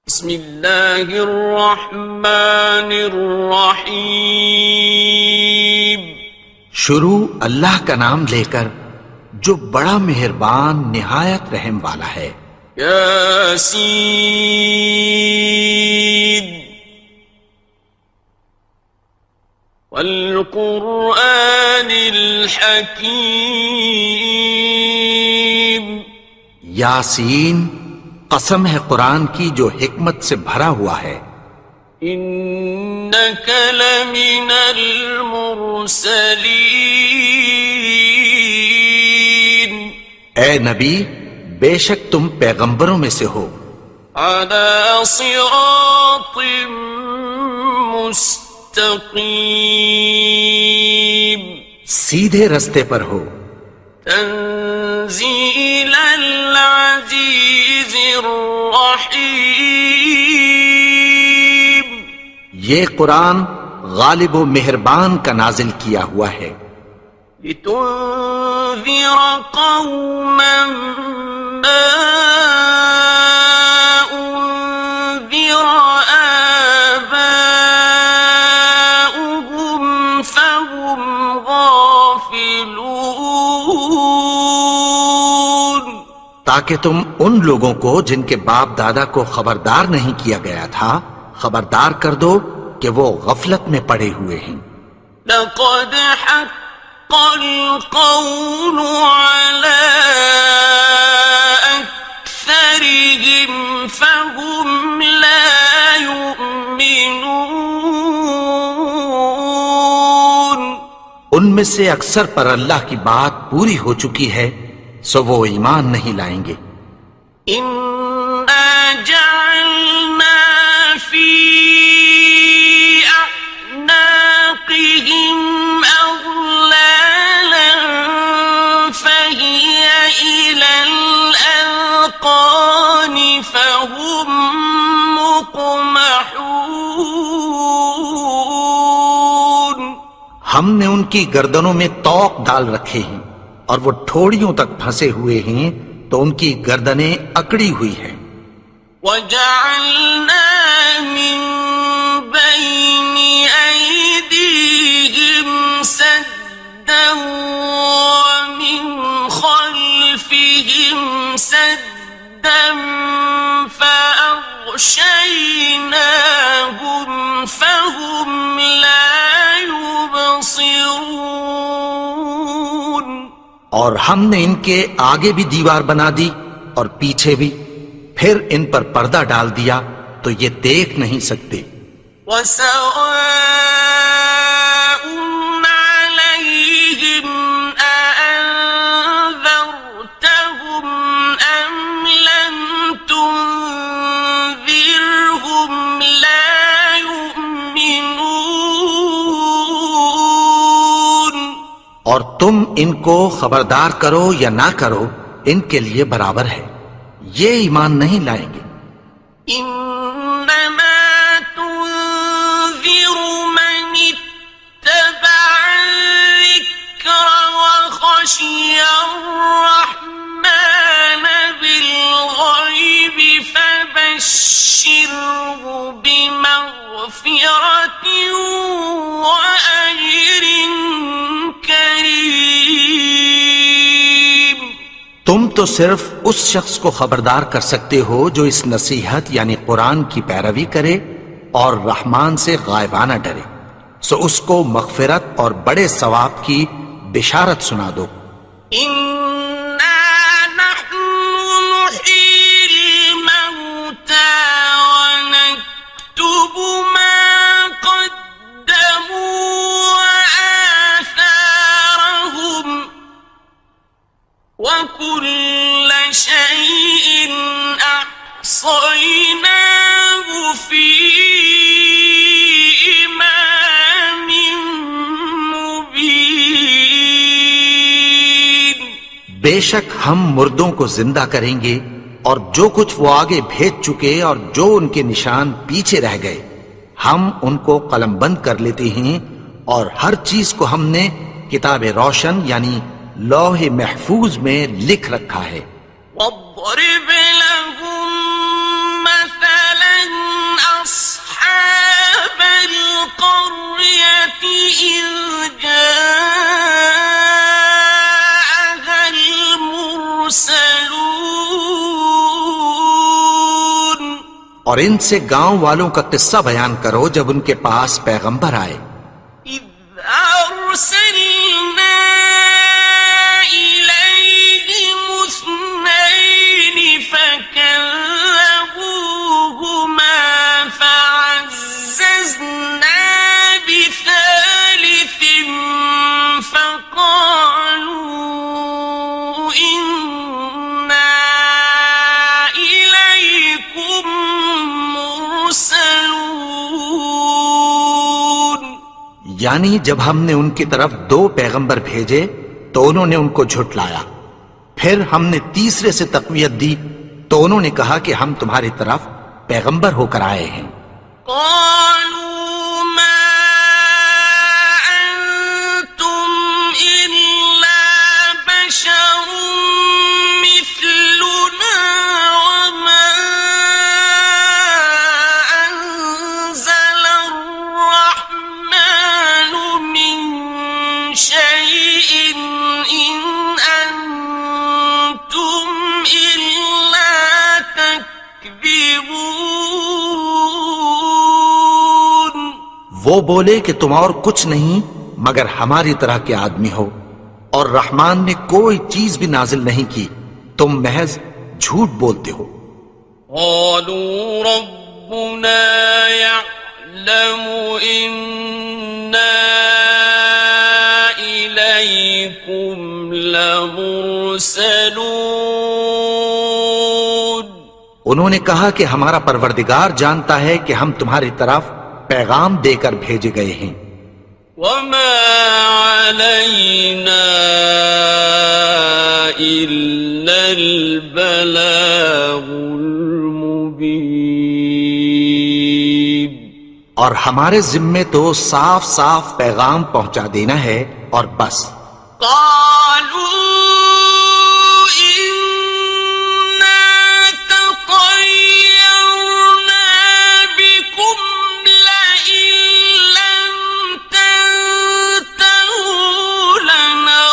بسم اللہ الرحمن الرحیم۔ شروع اللہ کا نام لے کر جو بڑا مہربان نہایت رحم والا ہے۔ یاسین والقرآن الحکیم۔ یاسین، قسم ہے قرآن کی جو حکمت سے بھرا ہوا ہے۔ انک لمن المرسلین۔ اے نبی، بے شک تم پیغمبروں میں سے ہو۔ علی صراط مستقیم۔ سیدھے رستے پر ہو۔ تنزیل العزیز الرحیم۔ یہ قرآن غالب و مہربان کا نازل کیا ہوا ہے۔ لتنذر قوما ما انذر آباؤهم فهم غافلون۔ تاکہ تم ان لوگوں کو جن کے باپ دادا کو خبردار نہیں کیا گیا تھا خبردار کر دو کہ وہ غفلت میں پڑے ہوئے ہیں۔ لقد حق القول على أكثرهم فهم لا يؤمنون۔ ان میں سے اکثر پر اللہ کی بات پوری ہو چکی ہے سو وہ ایمان نہیں لائیں گے۔ إنا جعلنا في أعناقهم أغلالا فهي إلى الأذقان فهم مقمحون۔ ہم نے ان کی گردنوں میں طوق ڈال رکھے ہیں اور وہ ٹھوڑیوں تک پھنسے ہوئے ہیں تو ان کی گردنیں اکڑی ہوئی ہیں۔ وَجَعَلْنَا مِن بَيْنِ أَيْدِيهِمْ سَدًّا وَمِنْ خَلْفِهِمْ سَدًّا فَأَغْشَيْنَاهُمْ فَهُمْ لَا يُبْصِرُونَ۔ اور ہم نے ان کے آگے بھی دیوار بنا دی اور پیچھے بھی، پھر ان پر پردہ ڈال دیا تو یہ دیکھ نہیں سکتے۔ وَسَوَاءٌ عَلَيْهِمْ أَأَنذَرْتَهُمْ أَمْ لَمْ تُنذِرْهُمْ لَا يُؤْمِنُونَ۔ اور تم ان کو خبردار کرو یا نہ کرو ان کے لیے برابر ہے، یہ ایمان نہیں لائیں گے۔ إنما تنذر من اتبع الذكر وخشي الرحمن بالغيب فبشره بمغفرة وأجر كريم۔ تم تو صرف اس شخص کو خبردار کر سکتے ہو جو اس نصیحت یعنی قرآن کی پیروی کرے اور رحمان سے غائبانہ ڈرے، سو اس کو مغفرت اور بڑے ثواب کی بشارت سنا دو۔ إنا نحن نحيي الموتى ونكتب ما قدموا وآثارهم وكل شيء أحصيناه في إمام مبين۔ بے شک ہم مردوں کو زندہ کریں گے اور جو کچھ وہ آگے بھیج چکے اور جو ان کے نشان پیچھے رہ گئے ہم ان کو قلم بند کر لیتے ہیں، اور ہر چیز کو ہم نے کتاب روشن یعنی لوح محفوظ میں لکھ رکھا ہے۔ واضرب لهم مثلا اور ان سے گاؤں والوں کا قصہ بیان کرو جب ان کے پاس پیغمبر آئے. إذ أرسلنا إليهم اثنين فكذبوهما فعززنا بثالث فقالوا إنا إليكم مرسلون. یعنی جب ہم نے ان کی طرف 2 پیغمبر بھیجے تو انہوں نے ان کو جھٹلایا. پھر ہم نے تیسرے سے تقویت دی تو انہوں نے کہا کہ ہم تمہاری طرف پیغمبر ہو کر آئے ہیں. قالوا ما أنتم إلا بشر مثلنا وما أنزل الرحمن من شيء إن أنتم إلا تكذبون. وہ بولے کہ تم اور کچھ نہیں مگر ہماری طرح کے آدمی ہو اور رحمان نے کوئی چیز بھی نازل نہیں کی، تم محض جھوٹ بولتے ہو. قالوا ربنا يعلم إنا إليكم لمرسلون. انہوں نے کہا کہ ہمارا پروردگار جانتا ہے کہ ہم تمہاری طرف پیغام دے کر بھیجے گئے ہیں. وما علينا إلا البلاغ المبين. اور ہمارے ذمے تو صاف صاف پیغام پہنچا دینا ہے اور بس. قالوا إنا تطيرنا بكم لئن لم تنتهوا لنرجمنكم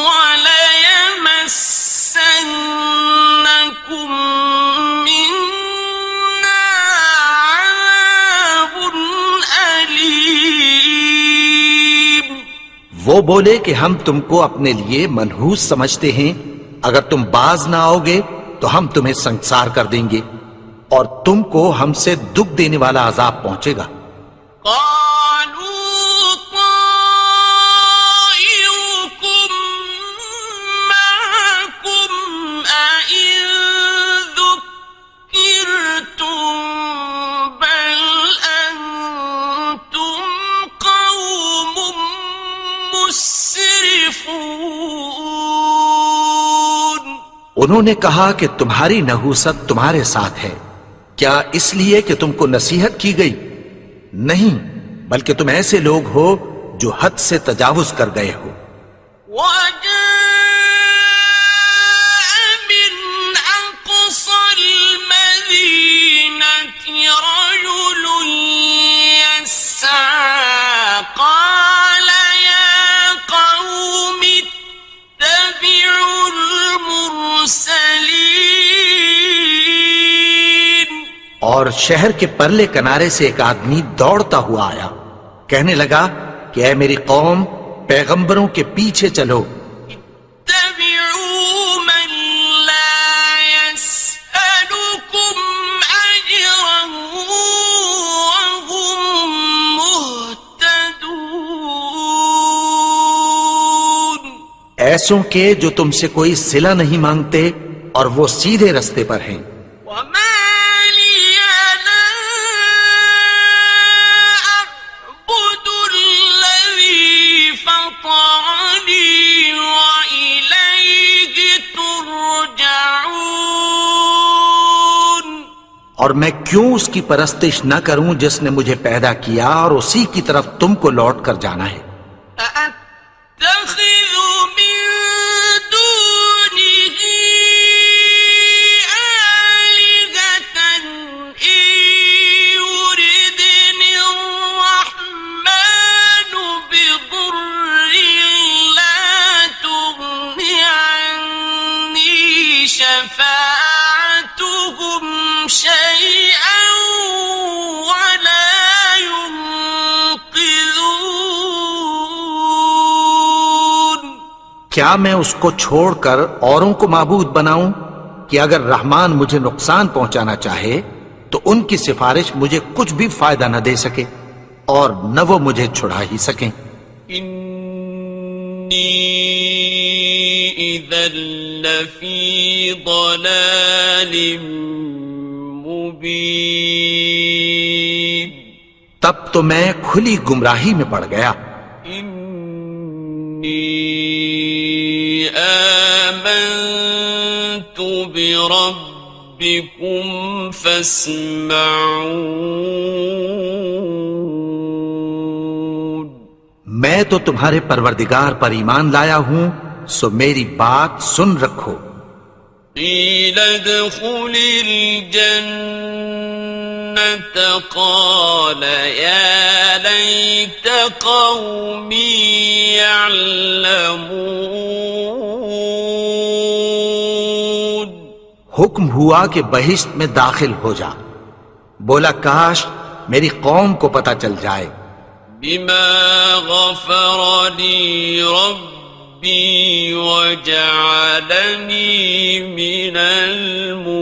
وليمسنكم منا عذاب أليم. وہ بولے کہ ہم تم کو اپنے لیے منحوس سمجھتے ہیں، اگر تم باز نہ آؤ گے تو ہم تمہیں سنسار کر دیں گے اور تم کو ہم سے دکھ دینے والا عذاب پہنچے گا. قالوا طائركم معكم أئن ذكرتم بل أنتم قوم مسرفون. انہوں نے کہا کہ تمہاری نحوست تمہارے ساتھ ہے، کیا اس لیے کہ تم کو نصیحت کی گئی؟ نہیں، بلکہ تم ایسے لوگ ہو جو حد سے تجاوز کر گئے ہو. وجاء من أقصى المدينة رجل يسعى قال يا قوم اتبعوا المرسلين. اور شہر کے پرلے کنارے سے ایک آدمی دوڑتا ہوا آیا، کہنے لگا کہ اے میری قوم، پیغمبروں کے پیچھے چلو. اتبعوا من لا يسألكم أجرا وهم مهتدون. ایسوں کے جو تم سے کوئی صلہ نہیں مانگتے اور وہ سیدھے رستے پر ہیں. وما لي لا أعبد الذي فطرني وإليه ترجعون. اور میں کیوں اس کی پرستش نہ کروں جس نے مجھے پیدا کیا اور اسی کی طرف تم کو لوٹ کر جانا ہے. أأتخذ من دونه آلهة إن يردني الرحمن بضر لا تغن عني شفاعتهم کیا میں اس کو چھوڑ کر اوروں کو معبود بناؤں کہ اگر رحمان مجھے نقصان پہنچانا چاہے تو ان کی سفارش مجھے کچھ بھی فائدہ نہ دے سکے اور نہ وہ مجھے چھڑا ہی سکیں؟ انی اذا لفی ضلال مبین، تب تو میں کھلی گمراہی میں پڑ گیا۔ انی آمنت بربکم فاسمعون، میں تو تمہارے پروردگار پر ایمان لایا ہوں، سو میری بات سن رکھو۔ قیل ادخل الجنة قال یا لیت قومی یعلمون، حکم ہوا کہ بہشت میں داخل ہو جا، بولا کاش میری قوم کو پتہ چل جائے۔ بما غفر لی ربی وجعلنی من المکرمین،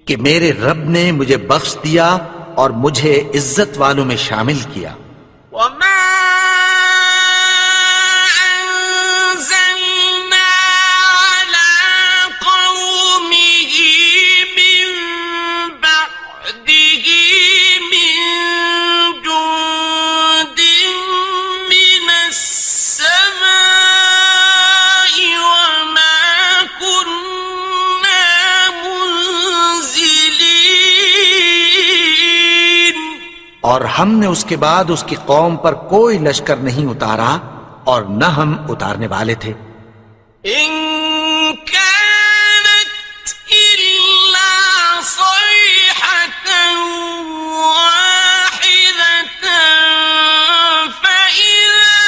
کہ میرے رب نے مجھے بخش دیا اور مجھے عزت والوں میں شامل کیا۔ وما أنزلنا على قومه من بعده من جند من السماء وما كنا منزلين، اور ہم نے اس کے بعد اس کی قوم پر کوئی لشکر نہیں اتارا اور نہ ہم اتارنے والے تھے۔ إن كانت إلا صيحة واحدة فإذا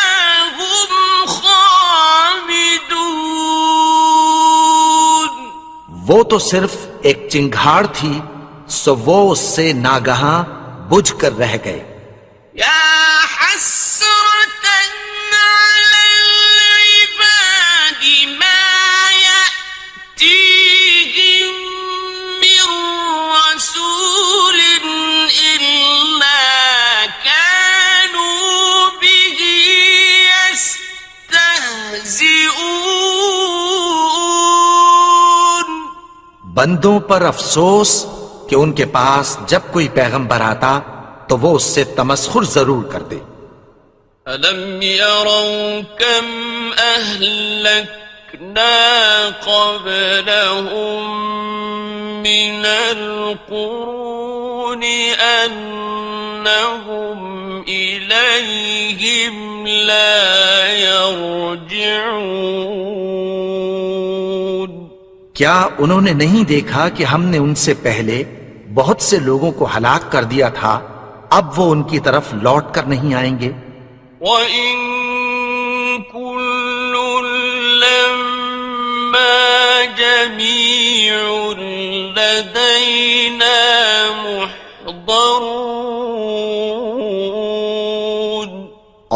هم خامدون، وہ تو صرف ایک چنگھاڑ تھی، سو وہ اس سے ناگہاں بجھ کر رہ گئے۔ يا حسرة على العباد ما يأتيهم من رسول إلا كانوا به يستهزئون، بندوں پر افسوس کہ ان کے پاس جب کوئی پیغمبر آتا تو وہ اس سے تمسخر ضرور کر دے۔ ألم يروا كم أهلكنا قبلهم من القرون أنهم إليهم لا يرجعون، کیا انہوں نے نہیں دیکھا کہ ہم نے ان سے پہلے بہت سے لوگوں کو ہلاک کر دیا تھا، اب وہ ان کی طرف لوٹ کر نہیں آئیں گے؟ وَإِن كُلٌّ لَّمَّا جَمِيعٌ لَّدَيْنَا مُحْضَرُونَ،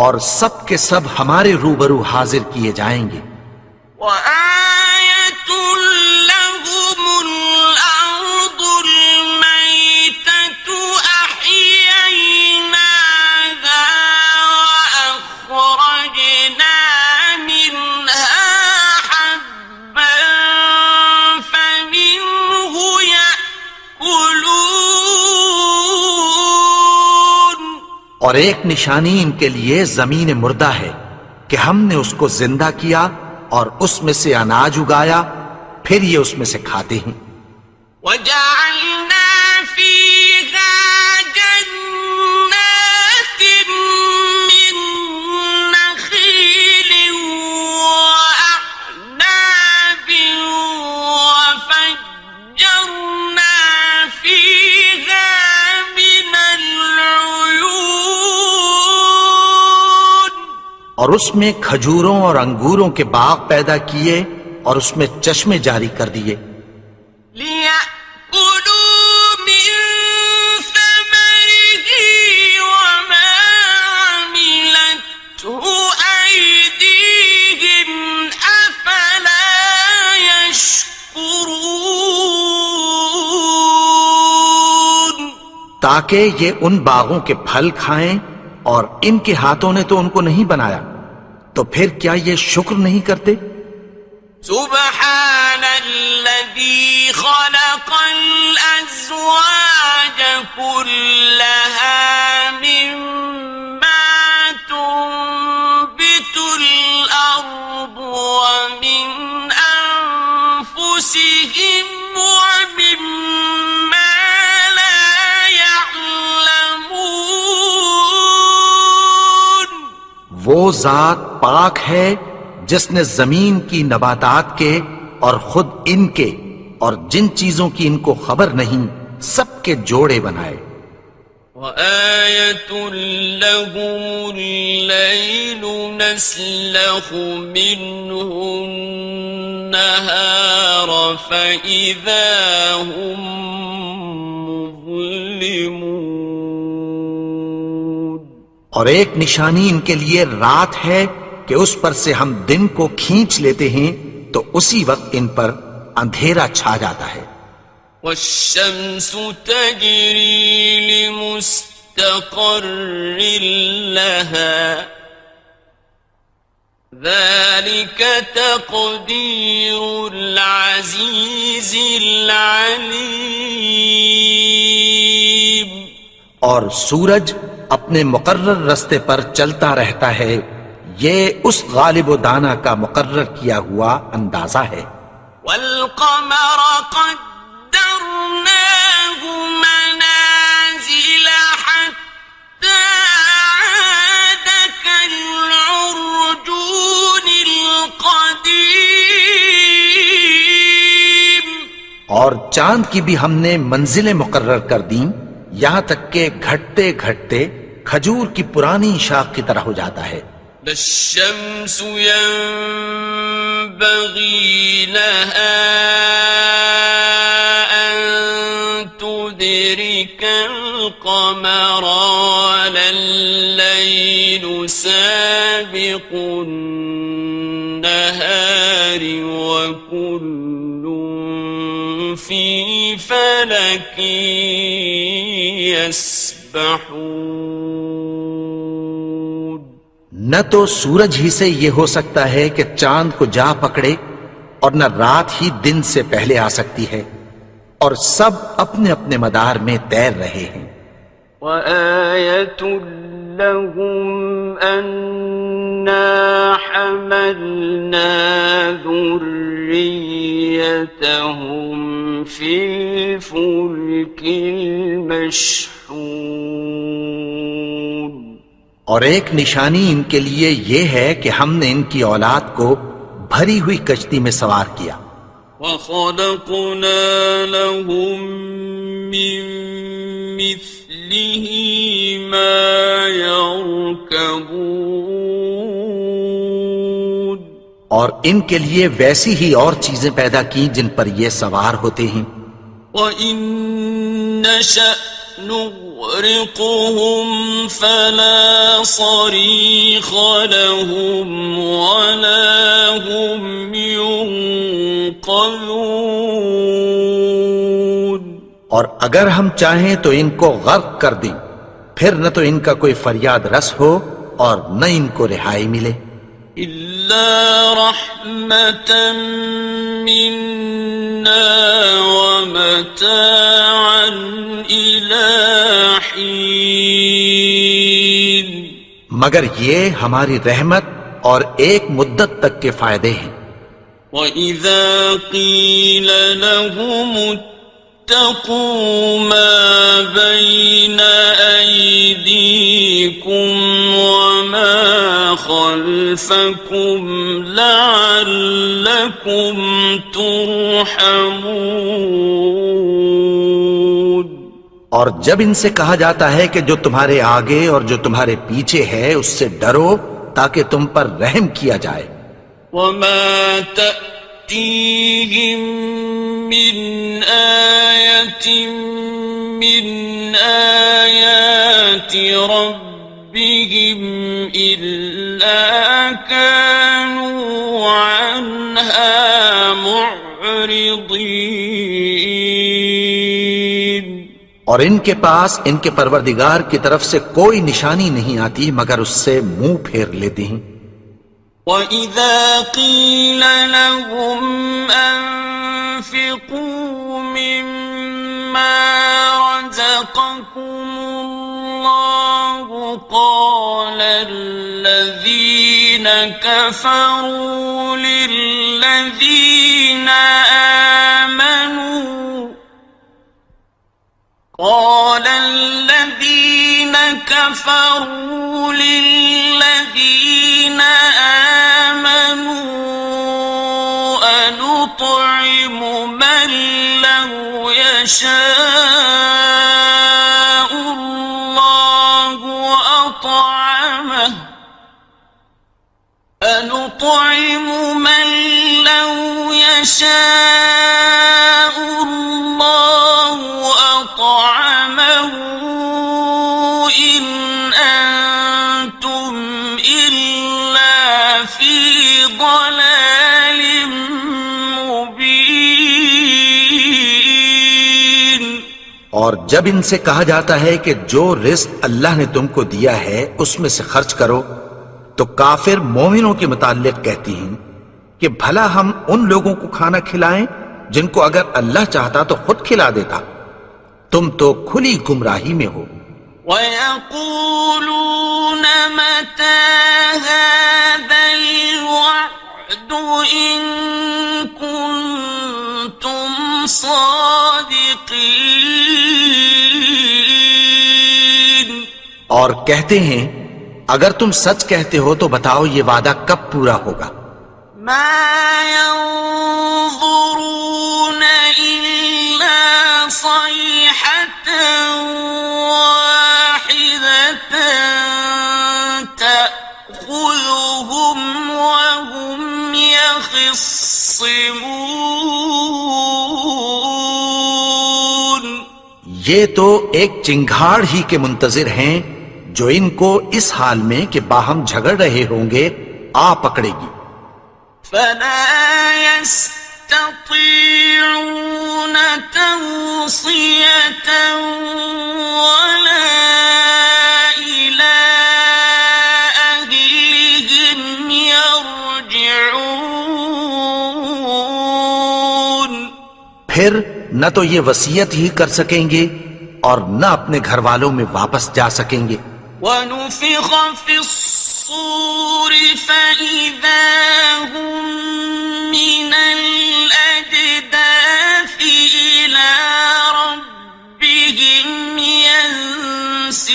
اور سب کے سب ہمارے روبرو حاضر کیے جائیں گے۔ وَآيَةٌ لَّهُمُ الْأَرْضُ الْمَيْتَةُ أَحْيَيْنَاهَا وَأَخْرَجْنَا مِنْهَا حَبًّا فَمِنْهُ يَأْكُلُونَ، اور ایک نشانی ان کے لیے زمین مردہ ہے کہ ہم نے اس کو زندہ کیا اور اس میں سے اناج اگایا، پھر یہ اس میں سے کھاتے ہیں۔ وَجَعَلْنَا فِيهَا جَنَّاتٍ مِّن نَّخِيلٍ وَأَعْنَابٍ وَفَجَّرْنَا فِيهَا مِنَ الْعُيُونِ، اور اس میں کھجوروں اور انگوروں کے باغ پیدا کیے اور اس میں چشمے جاری کر دیے۔ لِيَأْكُلُوا مِن ثَمَرِهِ وَمَا عَمِلَتْهُ تاکہ یہ ان باغوں کے پھل کھائیں، اور ان کے ہاتھوں نے تو ان کو نہیں بنایا، تو پھر کیا یہ شکر نہیں کرتے؟ سبحان الذي خلق الأزواج كلها مما تنبت الأرض ومن أنفسهم ومما لا يعلمون. وہ ذات پاک ہے جس نے زمین کی نباتات کے اور خود ان کے اور جن چیزوں کی ان کو خبر نہیں سب کے جوڑے بنائے. وآية لهم الليل نسلخ منه النهار فإذا هم مظلمون. اور ایک نشانی ان کے لیے رات ہے کہ اس پر سے ہم دن کو کھینچ لیتے ہیں تو اسی وقت ان پر اندھیرا چھا جاتا ہے. والشمس تجري لمستقر لها ذلك تقدير العزيز العليم. اور سورج اپنے مقرر رستے پر چلتا رہتا ہے، یہ اس غالب و دانا کا مقرر کیا ہوا اندازہ ہے. والقمر قدرناه منازل حتى عاد كالعرجون القديم. اور چاند کی بھی ہم نے منزلیں مقرر کر دیں، یہاں تک کہ گھٹتے گھٹتے کھجور کی پرانی شاخ کی طرح ہو جاتا ہے. لا الشمس ينبغي لها أن تدرك القمر ولا الليل سابق النهار وكل في فلك يسبحون. نہ تو سورج ہی سے یہ ہو سکتا ہے کہ چاند کو جا پکڑے، اور نہ رات ہی دن سے پہلے آ سکتی ہے، اور سب اپنے اپنے مدار میں تیر رہے ہیں. وآية لهم أنا حملنا ذريتهم في الفلك المشحون. اور ایک نشانی ان کے لیے یہ ہے کہ ہم نے ان کی اولاد کو بھری ہوئی کشتی میں سوار کیا. وَخَلَقْنَا لَهُم مِّن مِّثْلِهِ مَا يَرْكَبُونَ. اور ان کے لیے ویسی ہی اور چیزیں پیدا کی جن پر یہ سوار ہوتے ہیں. وَإِن نَّشَأْ نغرقهم فلا صريخ لهم ولا هم ينقذون. اور اگر ہم چاہیں تو ان کو غرق کر دیں، پھر نہ تو ان کا کوئی فریاد رس ہو اور نہ ان کو رہائی ملے. إلا رحمة منا ومتاعا إلى حين. مگر یہ ہماری رحمت اور ایک مدت تک کے فائدے ہیں. وَإِذَا قِيلَ لَهُمُ اتَّقُوا مَا بَيْنَ أَيْدِيكُمْ وَمَا خَلْفَكُمْ لَعَلَّكُمْ تُرْحَمُونَ. اور جب ان سے کہا جاتا ہے کہ جو تمہارے آگے اور جو تمہارے پیچھے ہے اس سے ڈرو تاکہ تم پر رحم کیا جائے. وَمَا تَأْتِيهِم مِّنْ آيَةٍ مِّنْ آيَاتِ رَبِّهِمْ إِلَّا كَانُوا عَنْهَا مُعْرِضِينَ. اور ان کے پاس ان کے پروردگار کی طرف سے کوئی نشانی نہیں آتی مگر اس سے منہ پھیر لیتے ہیں۔ وَإِذَا قِيلَ لَهُمْ أَنفِقُوا مِمَّا رَزَقَكُمُ اللَّهُ قَالَ الَّذِينَ كَفَرُوا لِلَّذِينَ آمنوا أنطعم من لو يشاء الله أطعمه أنطعم من لو يشاء الله أطعمه إن أنتم إلا في ضلال مبين۔ اور جب ان سے کہا جاتا ہے کہ جو رزق اللہ نے تم کو دیا ہے اس میں سے خرچ کرو، تو کافر مومنوں کے متعلق کہتی ہیں کہ بھلا ہم ان لوگوں کو کھانا کھلائیں جن کو اگر اللہ چاہتا تو خود کھلا دیتا، تم تو کھلی گمراہی میں ہو۔ وَيَقُولُونَ مَتَى هَذَا الْوَعْدُ إِن كُنتُمْ صَادِقِينَ۔ اور کہتے ہیں اگر تم سچ کہتے ہو تو بتاؤ یہ وعدہ کب پورا ہوگا؟ مَا يَنظُرُونَ إِلَّا صَيْحَةً وَاحِدَةً تَأْخُذُهُمْ وَهُمْ يَخِصِّمُونَ۔ یہ تو ایک چنگھاڑ ہی کے منتظر ہیں جو ان کو اس حال میں کہ باہم جھگڑ رہے ہوں گے آ پکڑے گی۔ فَلَا يَسْتَطِيعُونَ تَوْصِيَةً وَلَا إِلَىٰ أَهْلِهِمْ يَرْجِعُونَ۔ پھر نہ تو یہ وصیت ہی کر سکیں گے اور نہ اپنے گھر والوں میں واپس جا سکیں گے۔ وَنُفِخَ فِي الصُّورِ فَإِذَا هُم مِّنَ الْأَجْدَاثِ إِلَىٰ رَبِّهِمْ يَنسِلُونَ۔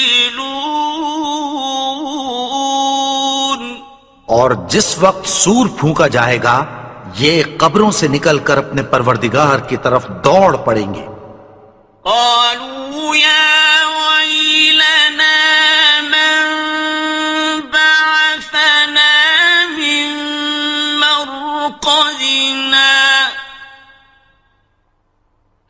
اور جس وقت سور پھونکا جائے گا یہ قبروں سے نکل کر اپنے پروردگار کی طرف دوڑ پڑیں گے۔ قالوا يا ويلنا من بعثنا من مرقدنا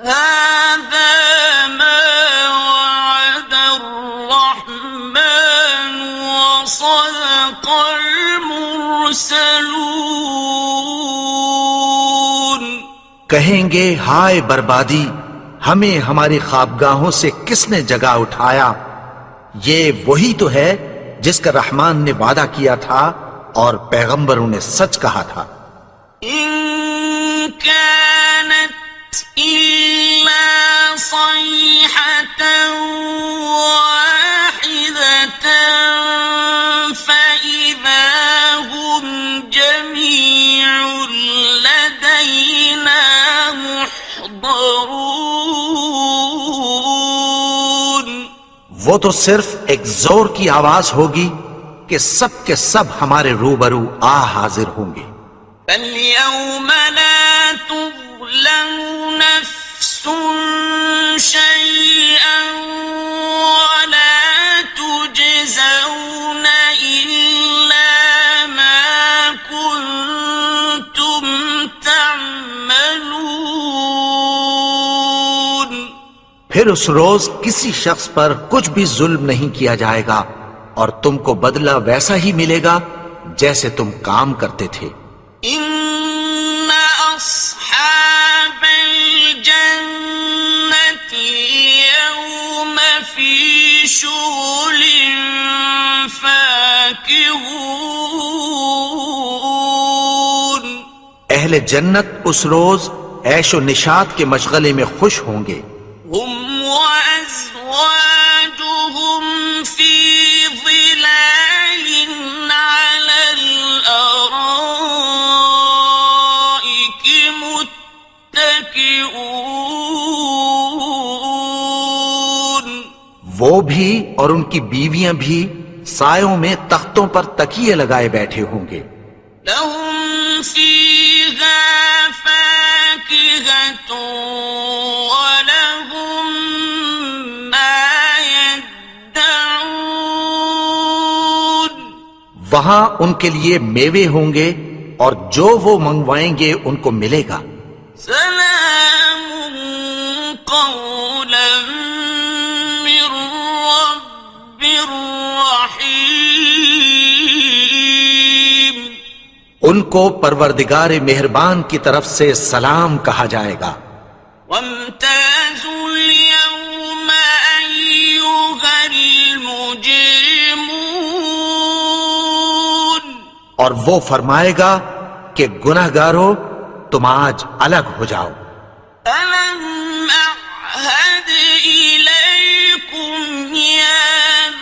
هذا ما وعد الرحمن وصدق المرسلون۔ کہیں گے ہائے بربادی، ہمیں ہماری خوابگاہوں سے کس نے جگا اٹھایا؟ یہ وہی تو ہے جس کا رحمان نے وعدہ کیا تھا اور پیغمبروں نے سچ کہا تھا۔ إن كانت إلا صيحة واحدة فإذا هم جميع لدينا محضرون۔ وہ تو صرف ایک زور کی آواز ہوگی کہ سب کے سب ہمارے روبرو آ حاضر ہوں گے۔ فَالْيَوْمَ لَا تُظْلَمُ نَفْسٌ شَيْئًا وَلَا تُجْزَوْنَ إِلَّا مَا كُنتُمْ تَعْمَلُونَ۔ پھر اس روز کسی شخص پر کچھ بھی ظلم نہیں کیا جائے گا اور تم کو بدلہ ویسا ہی ملے گا جیسے تم کام کرتے تھے۔ إِنَّ أَصْحَابَ الْجَنَّةِ الْيَوْمَ اہل جنت اس روز عیش و نشاط کے مشغلے میں خوش ہوں گے. هم وأزواجهم في ظلال على الأرائك متكئون. وہ بھی اور ان کی بیویاں بھی سایوں میں تختوں پر تکیے لگائے بیٹھے ہوں گے. لهم فيها فاكهة ولهم ما يدعون. وہاں ان کے لیے میوے ہوں گے اور جو وہ منگوائیں گے ان کو ملے گا. سلام قولا من رب رحيم. ان کو پروردگار مہربان کی طرف سے سلام کہا جائے گا. وامتازوا اليوم أيها المجرمون. اور وہ فرمائے گا کہ گناہگارو تم آج الگ ہو جاؤ. ألم أعهد إليكم يا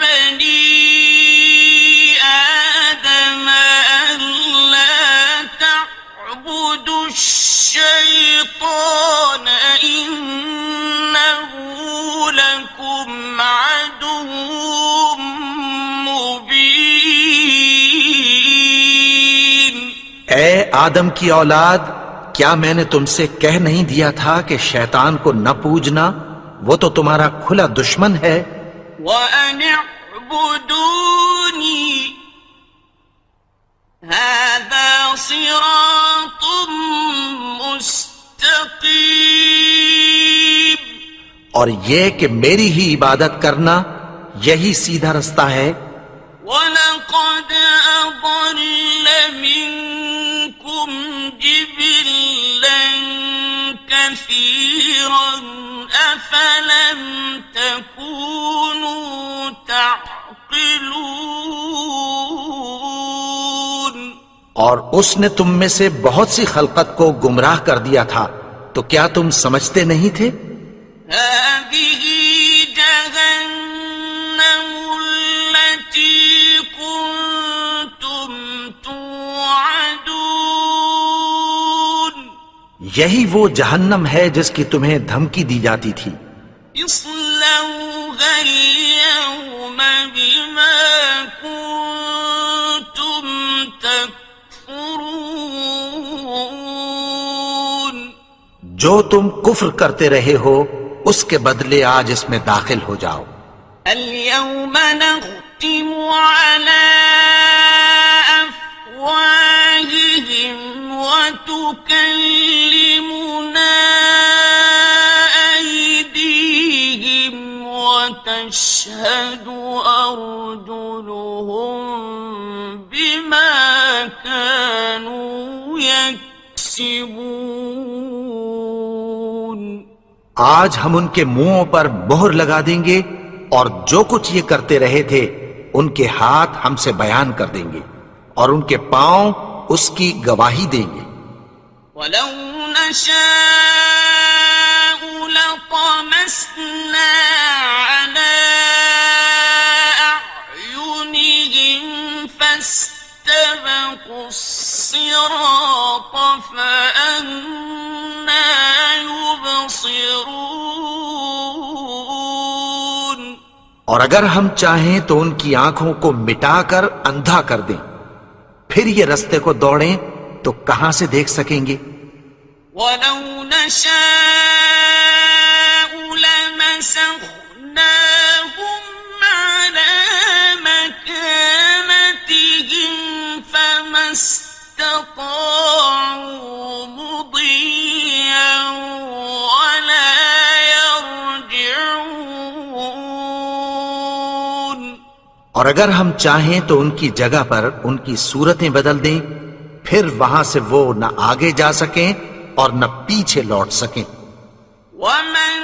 بني آدم ألا تعبدوا الشيطان إنه لكم عدو مبين. اے آدم کی اولاد، کیا میں نے تم سے کہہ نہیں دیا تھا کہ شیطان کو نہ پوجنا؟ وہ تو تمہارا کھلا دشمن ہے. وَأَنِ اعْبُدُونِي هَذَا صِرَاطٌ مُسْتَقِيمٌ. اور یہ کہ میری ہی عبادت کرنا یہی سیدھا رستہ ہے. وَلَقَدْ أَضَلَّ مِنكُمْ جِبِلًّا كَثِيرًا أَفَلَمْ تَكُونُوا تَعْقِلُونَ. اور اس نے تم میں سے بہت سی خلقت کو گمراہ کر دیا تھا، تو کیا تم سمجھتے نہیں تھے؟ هذه جهنم التي كنتم توعدون. یہی وہ جہنم ہے جس کی تمہیں دھمکی دی جاتی تھی. اصلوها اليوم بما كنتم تكفرون. جو تم کفر کرتے رہے ہو اس کے بدلے آج اس میں داخل ہو جاؤ. اليوم نختم على أفواههم وتكلمنا أيديهم وتشهد أرجلهم بما كانوا يكسبون. آج ہم ان کے منہوں پر مہر لگا دیں گے اور جو کچھ یہ کرتے رہے تھے ان کے ہاتھ ہم سے بیان کر دیں گے اور ان کے پاؤں اس کی گواہی دیں گے. ولو نشاء لطمسنا على أعينهم فاستبقوا الصراط فأنى يبصرون. اور اگر ہم چاہیں تو ان کی آنکھوں کو مٹا کر اندھا کر دیں، پھر یہ رستے کو دوڑیں تو کہاں سے دیکھ سکیں گے؟ ولو نشاء لمسخناهم على مكانتهم فما استطاعوا مضيا ولا يرجعون. اور اگر ہم چاہیں تو ان کی جگہ پر ان کی صورتیں بدل دیں، پھر وہاں سے وہ نہ آگے جا سکیں اور نہ پیچھے لوٹ سکیں. ومن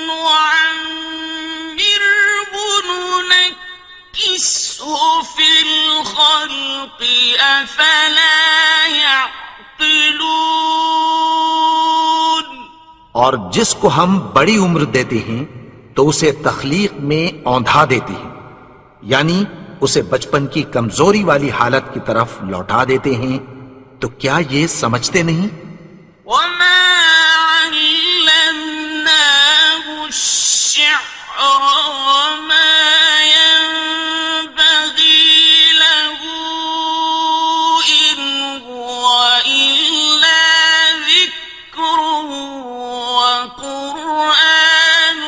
نعمره ننكسه في الخلق أفلا يعقلون. اور جس کو ہم بڑی عمر دیتے ہیں تو اسے تخلیق میں اوندھا دیتے ہیں، یعنی اسے بچپن کی کمزوری والی حالت کی طرف لوٹا دیتے ہیں، تو کیا یہ سمجھتے نہیں؟ وما علمناه الشعر وما ينبغي له إن هو إلا ذكر وقرآن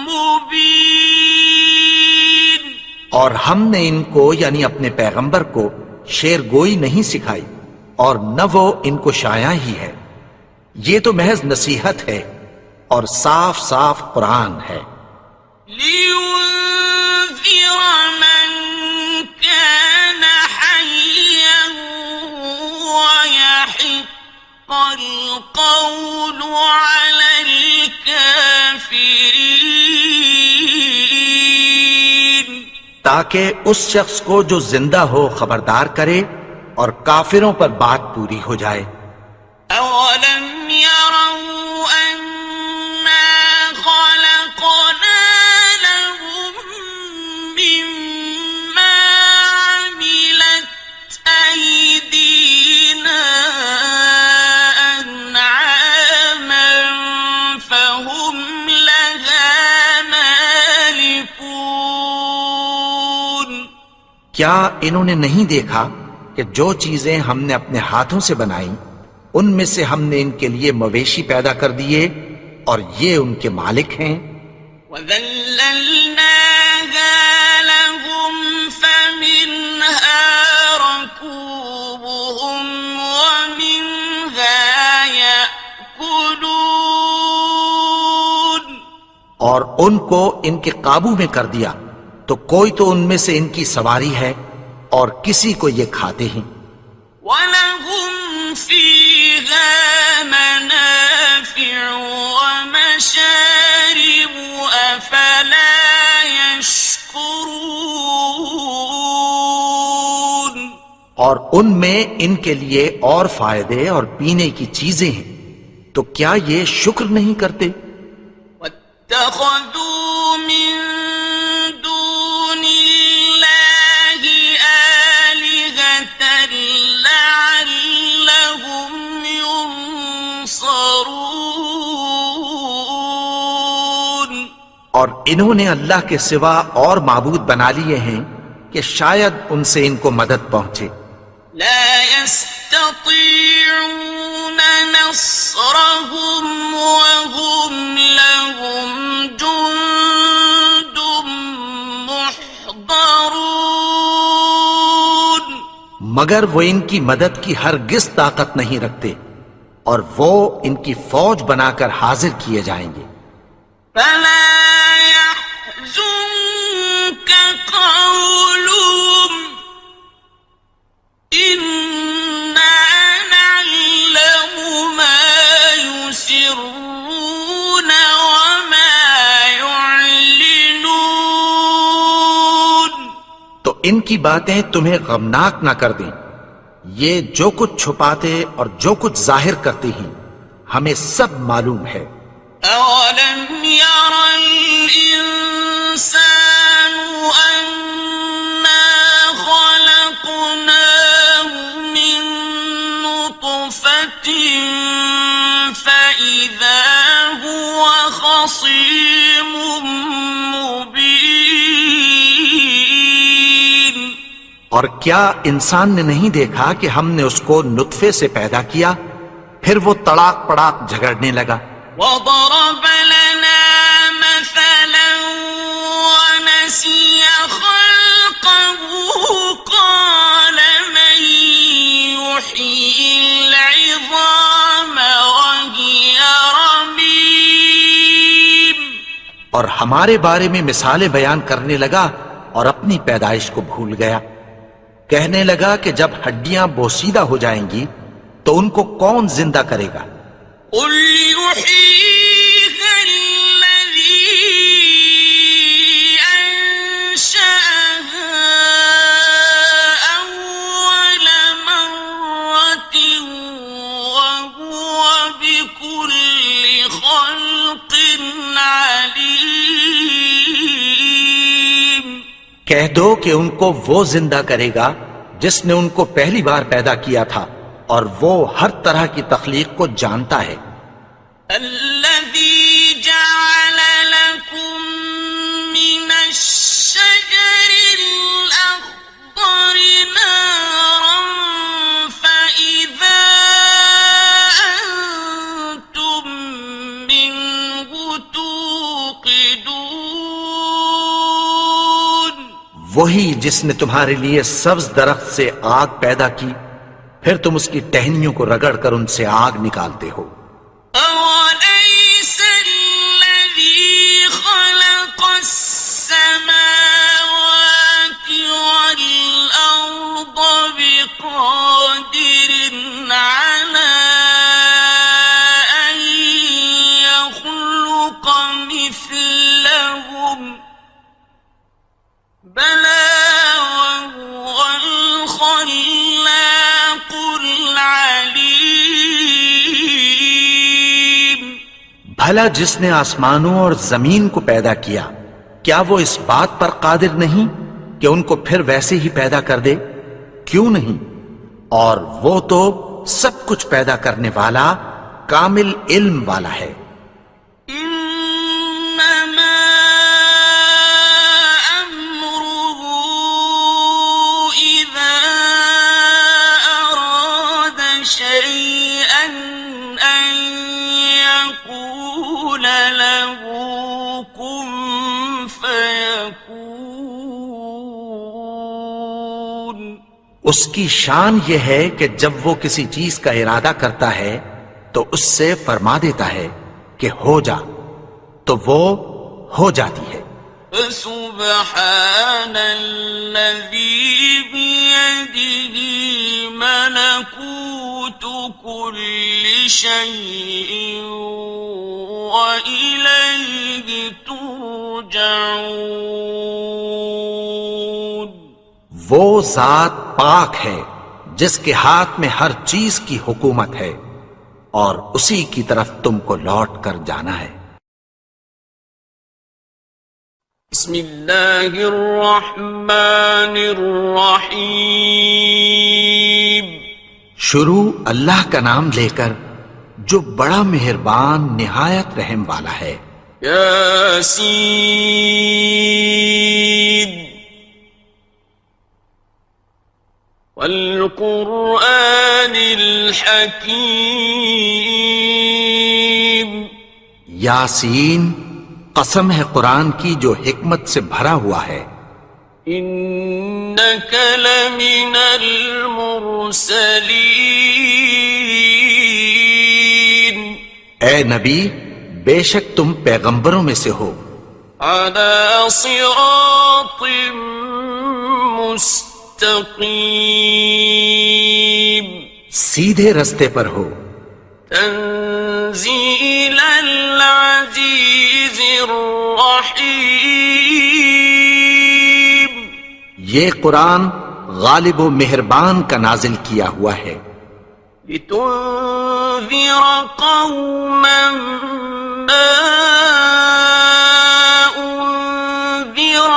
مبين. اور ہم نے ان کو یعنی اپنے پیغمبر کو شعر گوئی نہیں سکھائی، اور نہ وہ ان کو شایع ہی ہے، یہ تو محض نصیحت ہے اور صاف صاف قرآن ہے، لينذر من كان حيا ويحق القول على الكافرين. تاکہ اس شخص کو جو زندہ ہو خبردار کرے اور کافروں پر بات پوری ہو جائے. أولم يروا أنا خلقنا لهم مما عملت أيدينا أنعاما فهم لها مالكون. کیا انہوں نے نہیں دیکھا کہ جو چیزیں ہم نے اپنے ہاتھوں سے بنائی ان میں سے ہم نے ان کے لیے مویشی پیدا کر دیے اور یہ ان کے مالک ہیں. وَذَلَّلْنَاهَا لَهُمْ فَمِنْهَا رَكُوبُهُمْ وَمِنْهَا يَأْكُلُونَ. اور ان کو ان کے قابو میں کر دیا تو کوئی تو ان میں سے ان کی سواری ہے اور کسی کو یہ کھاتے ہیں. وَلَهُمْ فِيهَا مَنَافِعُ وَمَشَارِبُ أَفَلَا يَشْكُرُونَ. اور ان میں ان کے لیے اور فائدے اور پینے کی چیزیں ہیں، تو کیا یہ شکر نہیں کرتے؟ وَاتَّخَذُوا مِن دُونِ اللَّهِ آلِهَةً لَعَلَّهُمْ يُنصَرُونَ. اور انہوں نے اللہ کے سوا اور معبود بنا لیے ہیں کہ شاید ان سے ان کو مدد پہنچے. لا يستطيعون نصرهم وهم لهم جند محضرون. مگر وہ ان کی مدد کی ہرگز طاقت نہیں رکھتے اور وہ ان کی فوج بنا کر حاضر کیے جائیں گے. فلا يحزنك قولهم إنا نعلم ما يسرون وما يعلنون. تو ان کی باتیں تمہیں غمناک نہ کر دیں، یہ جو کچھ چھپاتے اور جو کچھ ظاہر کرتے ہیں ہمیں سب معلوم ہے. أولم ير الإنسان أنا خلقناه من نطفة فإذا هو خصيم مبين. اور کیا انسان نے نہیں دیکھا کہ ہم نے اس کو نطفے سے پیدا کیا، پھر وہ تڑاک پڑاک جھگڑنے لگا. وضرب لنا مثلا ونسي خلقه قال من يحيي العظام وهي رميم. اور ہمارے بارے میں مثالیں بیان کرنے لگا اور اپنی پیدائش کو بھول گیا. کہنے لگا کہ جب ہڈیاں بوسیدہ ہو جائیں گی تو ان کو کون زندہ کرے گا؟ قل يحييها الذي أنشأها أول مرة کہہ دو کہ ان کو وہ زندہ کرے گا جس نے ان کو پہلی بار پیدا کیا تھا، اور وہ ہر طرح کی تخلیق کو جانتا ہے۔ الذي جعل لكم من الشجر الأخضر نارا فإذا أنتم منه توقدون، وہی جس نے تمہارے لیے سبز درخت سے آگ پیدا کی، پھر تم اس کی ٹہنیوں کو رگڑ کر ان سے آگ نکالتے ہو۔ أوليس الذي خلق السماوات والأرض بقادر على أن يخلق مثلهم، بلى وهو الخلاق العليم۔ بھلا جس نے آسمانوں اور زمین کو پیدا کیا، کیا وہ اس بات پر قادر نہیں کہ ان کو پھر ویسے ہی پیدا کر دے؟ کیوں نہیں؟ اور وہ تو سب کچھ پیدا کرنے والا، کامل علم والا ہے۔ إنما أمره إذا أراد شيئا أن يقول له كن فيكون۔ اس کی شان یہ ہے کہ جب وہ کسی چیز کا ارادہ کرتا ہے تو اس سے فرما دیتا ہے کہ ہو جا، تو وہ ہو جاتی ہے۔ فسبحان الذي بيده ملكوت كل شيء وإليه ترجعون۔ وہ ذات پاک ہے جس کے ہاتھ میں ہر چیز کی حکومت ہے، اور اسی کی طرف تم کو لوٹ کر جانا ہے۔ بسم اللہ الرحمن الرحیم۔ شروع اللہ کا نام لے کر جو بڑا مہربان نہایت رحم والا ہے۔ یاسین والقرآن الحکیم۔ یاسین، قسم ہے قرآن کی جو حکمت سے بھرا ہوا ہے۔ انک لمن المرسلین۔ اے نبی، بے شک تم پیغمبروں میں سے ہو۔ علی صراط مستقیم۔ سیدھے رستے پر ہو۔ تنزیل العزیز الرحیم۔ یہ قرآن غالب و مہربان کا نازل کیا ہوا ہے۔ لتنذر قوما ما انذر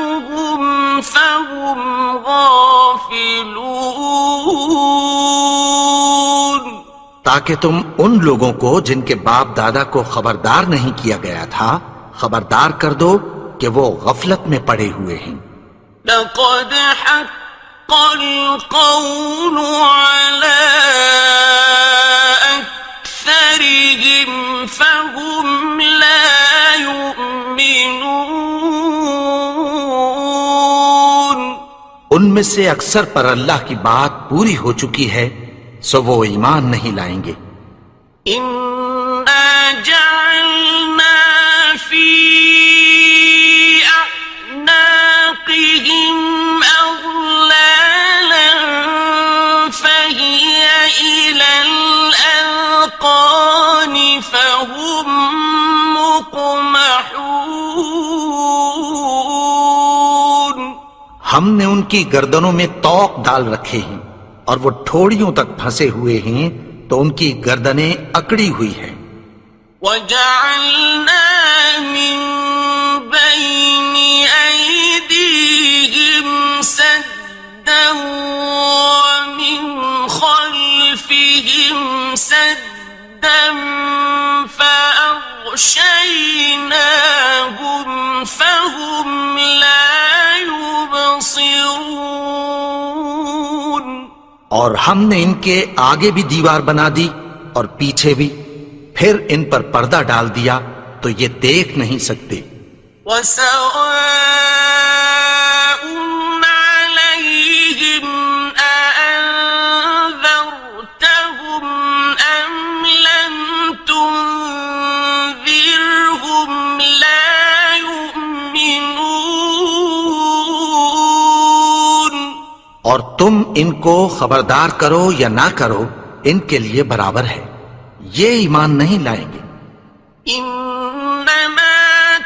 آباؤهم فهم غافلون۔ تاکہ تم ان لوگوں کو جن کے باپ دادا کو خبردار نہیں کیا گیا تھا خبردار کر دو کہ وہ غفلت میں پڑے ہوئے ہیں۔ لقد حق القول على أكثرهم فهم لا يؤمنون۔ ان میں سے اکثر پر اللہ کی بات پوری ہو چکی ہے، سو وہ ایمان نہیں لائیں گے۔ إنا جعلنا في أعناقهم أغلالا فهي إلى الأذقان فهم مقمحون۔ ہم نے ان کی گردنوں میں طوق ڈال رکھے ہیں اور وہ ٹھوڑیوں تک پھنسے ہوئے ہیں، تو ان کی گردنیں اکڑی ہوئی ہیں۔ وَجَعَلْنَا مِن بين أيديهم سدا ومن خلفهم سدا فأغشيناهم فهم لا يبصرون. اور ہم نے ان کے آگے بھی دیوار بنا دی اور پیچھے بھی، پھر ان پر پردہ ڈال دیا تو یہ دیکھ نہیں سکتے. وَسَوَاءٌ عَلَيْهِمْ أَأَنذَرْتَهُمْ أَمْ لَمْ تُنذِرْهُمْ لَا يُؤْمِنُونَ. اور تم ان کو خبردار کرو یا نہ کرو ان کے لیے برابر ہے، یہ ایمان نہیں لائیں گے. إنما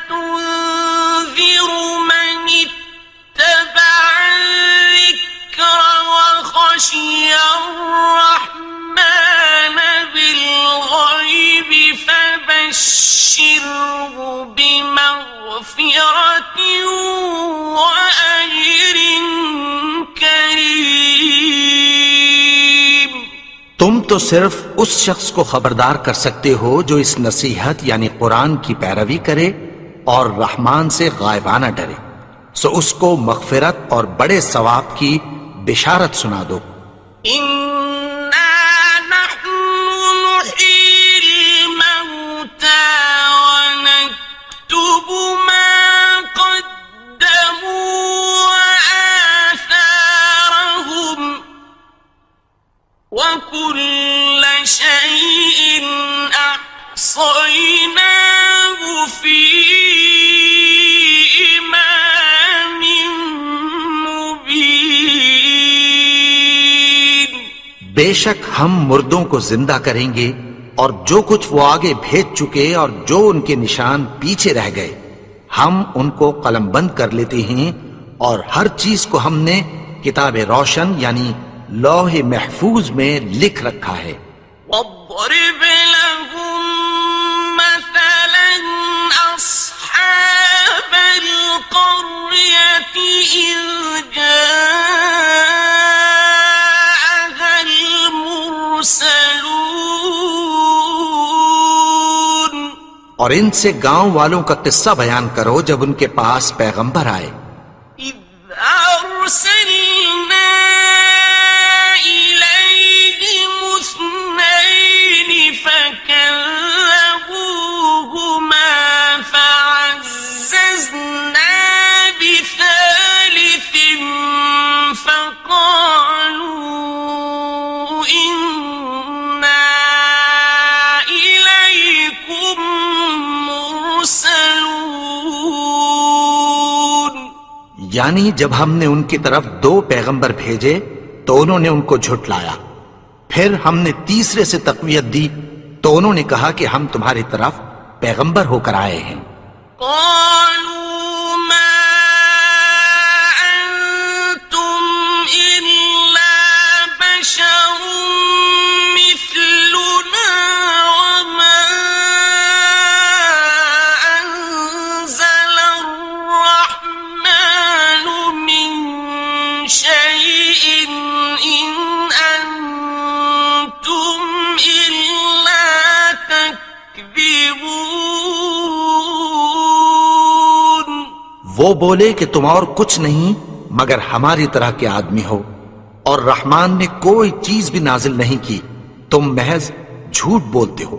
تنذر من اتبع الذكر وخشي الرحمن بالغيب فبشره بمغفرة وأجر كريم. تم تو صرف اس شخص کو خبردار کر سکتے ہو جو اس نصیحت یعنی قرآن کی پیروی کرے اور رحمان سے غائبانہ ڈرے، سو اس کو مغفرت اور بڑے ثواب کی بشارت سنا دو. إنا نحن نحيي الموتى ونكتب ما قدموا وآثارهم وكل شيء أحصيناه في إمام مبين. بے شک ہم مردوں کو زندہ کریں گے اور جو کچھ وہ آگے بھیج چکے اور جو ان کے نشان پیچھے رہ گئے ہم ان کو قلم بند کر لیتے ہیں، اور ہر چیز کو ہم نے کتاب روشن یعنی لوح محفوظ میں لکھ رکھا ہے. واضرب لهم مثلا أصحاب القرية إذ جاءها المرسلون. اور ان سے گاؤں والوں کا قصہ بیان کرو جب ان کے پاس پیغمبر آئے. إذ أرسلنا إليهم اثنين فكذبوهما فعززنا بثالث فقالوا إنا إليكم مرسلون. یعنی جب ہم نے ان کی طرف 2 پیغمبر بھیجے تو انہوں نے ان کو جھٹلایا، پھر ہم نے تیسرے سے تقویت دی تو انہوں نے کہا کہ ہم تمہاری طرف پیغمبر ہو کر آئے ہیں. قالوا ما أنتم إلا بشر مثلنا وما أنزل الرحمن من شيء إن أنتم إلا تكذبون. وہ بولے کہ تم اور کچھ نہیں مگر ہماری طرح کے آدمی ہو، اور رحمان نے کوئی چیز بھی نازل نہیں کی، تم محض جھوٹ بولتے ہو.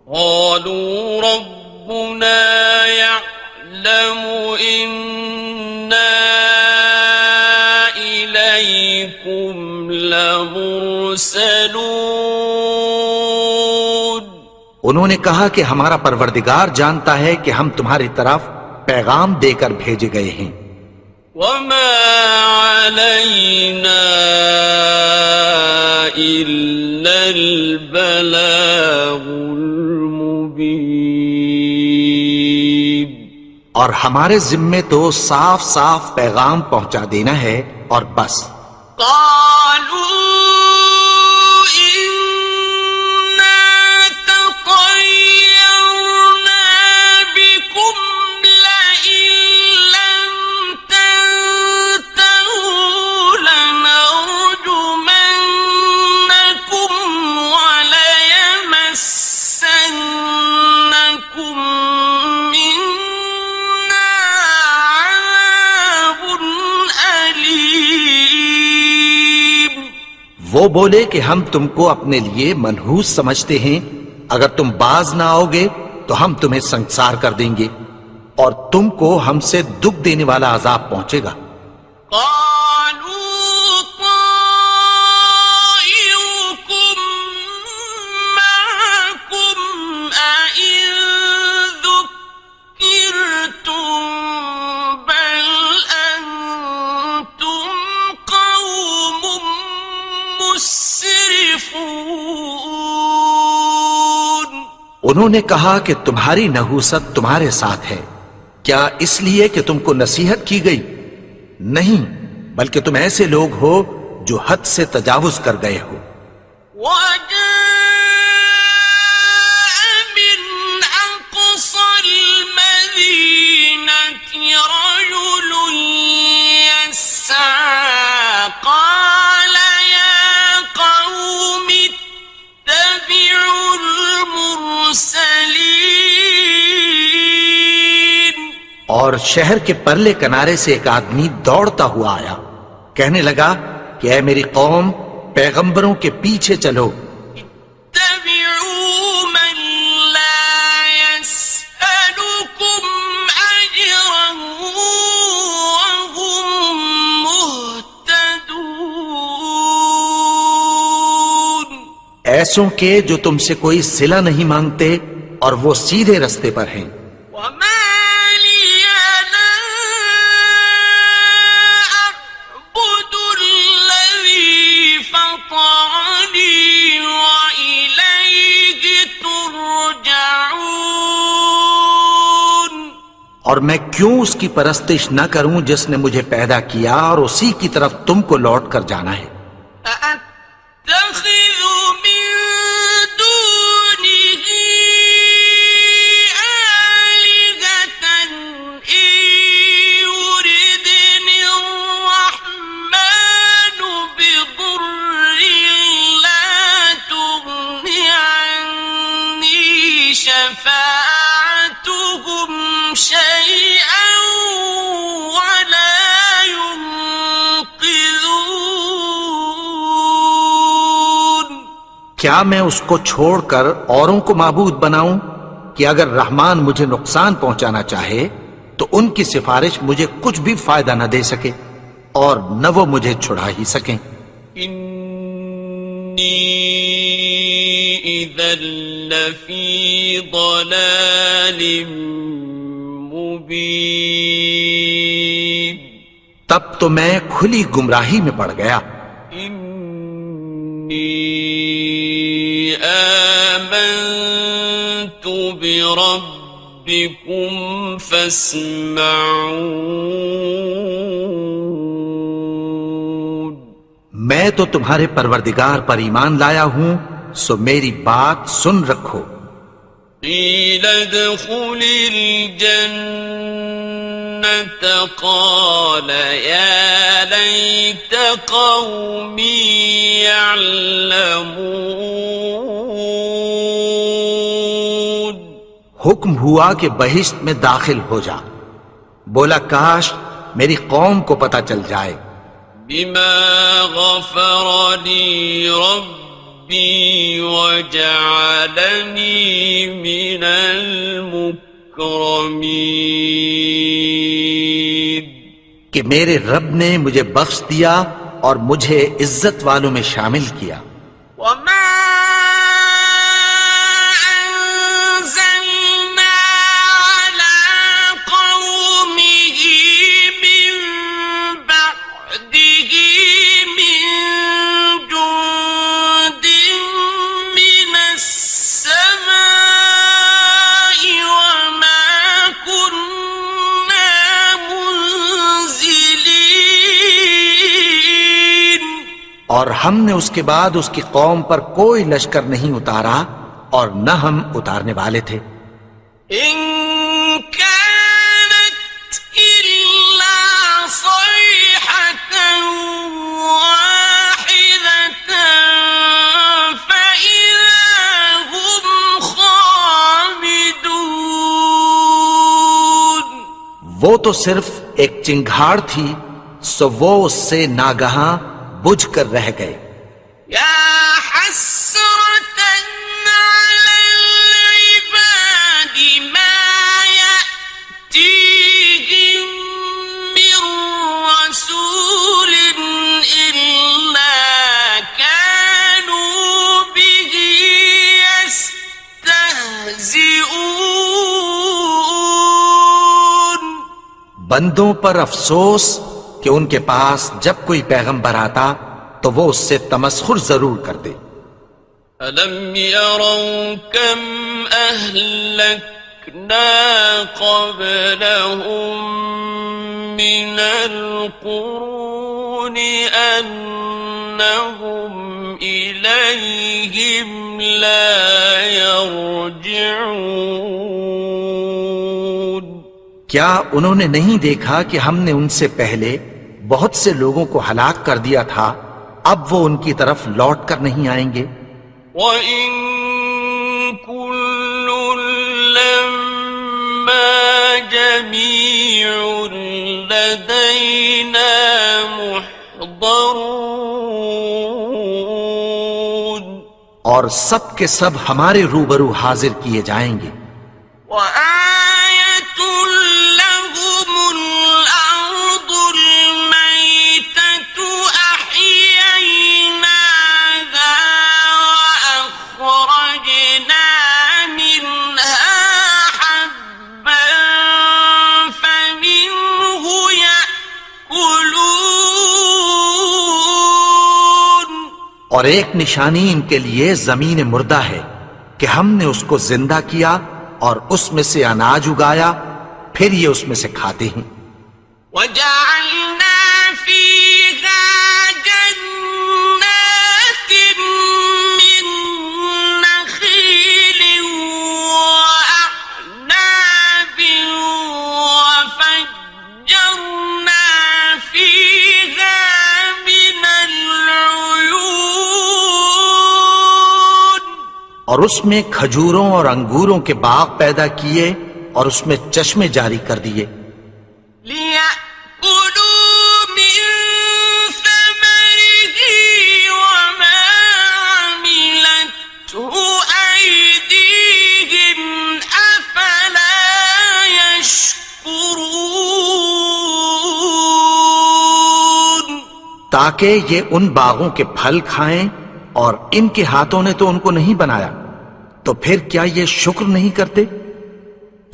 قالوا ربنا يعلم إنا إليكم لمرسلون. انہوں نے کہا کہ ہمارا پروردگار جانتا ہے کہ ہم تمہاری طرف پیغام دے کر بھیجے گئے ہیں. وما علينا إلا البلاغ المبين. اور ہمارے ذمے تو صاف صاف پیغام پہنچا دینا ہے اور بس. قالوا إنا تطيرنا بكم لئن وہ بولے کہ ہم تم کو اپنے لیے منحوس سمجھتے ہیں، اگر تم باز نہ آؤ گے تو ہم تمہیں سنسار کر دیں گے اور تم کو ہم سے دکھ دینے والا عذاب پہنچے گا۔ قالوا طائركم معكم أئن ذكرتم بل أنتم قوم مسرفون۔ انہوں نے کہا کہ تمہاری نحوست تمہارے ساتھ ہے، کیا اس لیے کہ تم کو نصیحت کی گئی؟ نہیں، بلکہ تم ایسے لوگ ہو جو حد سے تجاوز کر گئے ہو۔ وجاء من أقصى المدينة رجل يسعى قال يا قوم اتبعوا المرسلين۔ اور شہر کے پرلے کنارے سے ایک آدمی دوڑتا ہوا آیا، کہنے لگا کہ اے میری قوم، پیغمبروں کے پیچھے چلو۔ اتبعوا من لا يسألكم أجرا وهم مهتدون۔ ایسوں کے جو تم سے کوئی صلہ نہیں مانگتے اور وہ سیدھے رستے پر ہیں۔ وما لي لا أعبد الذي فطرني وإليه ترجعون۔ اور میں کیوں اس کی پرستش نہ کروں جس نے مجھے پیدا کیا اور اسی کی طرف تم کو لوٹ کر جانا ہے۔ أأتخذ من دونه آلهة إن يردني الرحمن بضر لا تغن عني شفاعتهم شيئا ولا ينقذون۔ کیا میں اس کو چھوڑ کر اوروں کو معبود بناؤں کہ اگر رحمان مجھے نقصان پہنچانا چاہے تو ان کی سفارش مجھے کچھ بھی فائدہ نہ دے سکے اور نہ وہ مجھے چھڑا ہی سکیں۔ إني إذا لفي ضلال مبين۔ تب تو میں کھلی گمراہی میں پڑ گیا۔ إني آمنت بربكم فاسمعون۔ میں تو تمہارے پروردگار پر ایمان لایا ہوں، سو میری بات سن رکھو۔ قيل ادخل الجنة قال يا ليت قومي يعلمون۔ حکم ہوا کہ بہشت میں داخل ہو جا، بولا کاش میری قوم کو پتہ چل جائے۔ بما غفر لي ربي وجعلني من المكرمين۔ کہ میرے رب نے مجھے بخش دیا اور مجھے عزت والوں میں شامل کیا۔ وما أنزلنا على قومه من بعده من جند من السماء وما كنا منزلين۔ اور ہم نے اس کے بعد اس کی قوم پر کوئی لشکر نہیں اتارا اور نہ ہم اتارنے والے تھے۔ إن كانت إلا صيحة واحدة فإذا هم خامدون۔ وہ تو صرف ایک چنگھاڑ تھی، سو وہ اس سے ناگہاں بجھ کر رہ گئے۔ حسرة على العباد ما يأتيهم من رسول إلا كانوا به يستهزئون. بندوں پر افسوس کہ ان کے پاس جب کوئی پیغمبر آتا تو وہ اس سے تمسخر ضرور کر دے. أَلَمْ يَرَوْا كَمْ أَهْلَكْنَا قَبْلَهُمْ مِنَ الْقُرُونِ أَنَّهُمْ إِلَيْهِمْ لَا يَرْجِعُونَ. کیا انہوں نے نہیں دیکھا کہ ہم نے ان سے پہلے بہت سے لوگوں کو ہلاک کر دیا تھا، اب وہ ان کی طرف لوٹ کر نہیں آئیں گے. وَإِن كُلٌّ لَّمَّا جَمِيعٌ لَّدَيْنَا مُحْضَرُونَ. اور سب کے سب ہمارے روبرو حاضر کیے جائیں گے. وَآيَةٌ لَّهُمُ الْأَرْضُ الْمَيْتَةُ أَحْيَيْنَاهَا وَأَخْرَجْنَا مِنْهَا حَبًّا فَمِنْهُ يَأْكُلُونَ. اور ایک نشانی ان کے لیے زمین مردہ ہے کہ ہم نے اس کو زندہ کیا اور اس میں سے اناج اگایا، پھر یہ اس میں سے کھاتے ہیں. وَجَعَلْنَا فِيهَا جَنَّاتٍ مِّن نَّخِيلٍ وَأَعْنَابٍ وَفَجَّرْنَا فِيهَا مِنَ الْعُيُونِ. اور اس میں کھجوروں اور انگوروں کے باغ پیدا کیے اور اس میں چشمے جاری کر دیے. لِيَأْكُلُوا مِن ثَمَرِهِ وَمَا عَمِلَتْهُ أَيْدِيهِمْ أَفَلَا يَشْكُرُونَ. تاکہ یہ ان باغوں کے پھل کھائیں، اور ان کے ہاتھوں نے تو ان کو نہیں بنایا، تو پھر کیا یہ شکر نہیں کرتے؟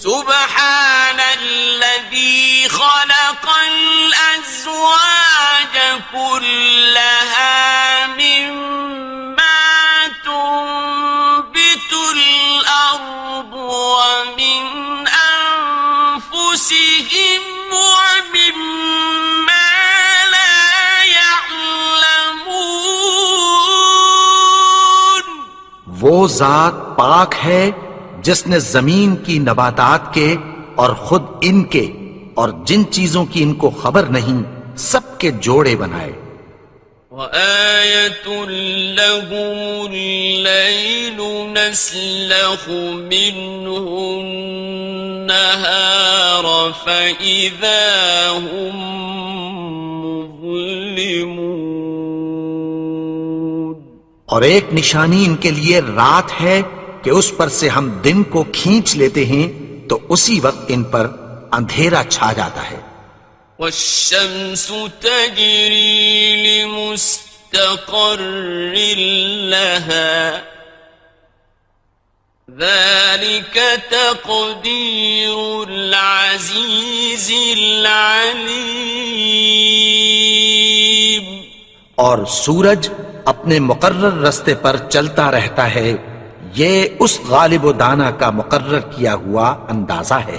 سبحان الذي خلق الأزواج كلها مما تنبت الأرض ومن أنفسهم ومما لا يعلمون. وہ ذات پاک ہے جس نے زمین کی نباتات کے اور خود ان کے اور جن چیزوں کی ان کو خبر نہیں سب کے جوڑے بنائے. وَآيَةٌ لَّهُمُ اللَّيْلُ نَسْلَخُ مِنْهُ النَّهَارَ فَإِذَا هُمْ مُظْلِمُونَ. اور ایک نشانی ان کے لیے رات ہے کہ اس پر سے ہم دن کو کھینچ لیتے ہیں تو اسی وقت ان پر اندھیرا چھا جاتا ہے. وَالشَّمْسُ تَجْرِي لِمُسْتَقَرٍّ لَّهَا ذَلِكَ تَقْدِيرُ الْعَزِيزِ الْعَلِيمِ. اور سورج اپنے مقرر رستے پر چلتا رہتا ہے، یہ اس غالب و دانا کا مقرر کیا ہوا اندازہ ہے.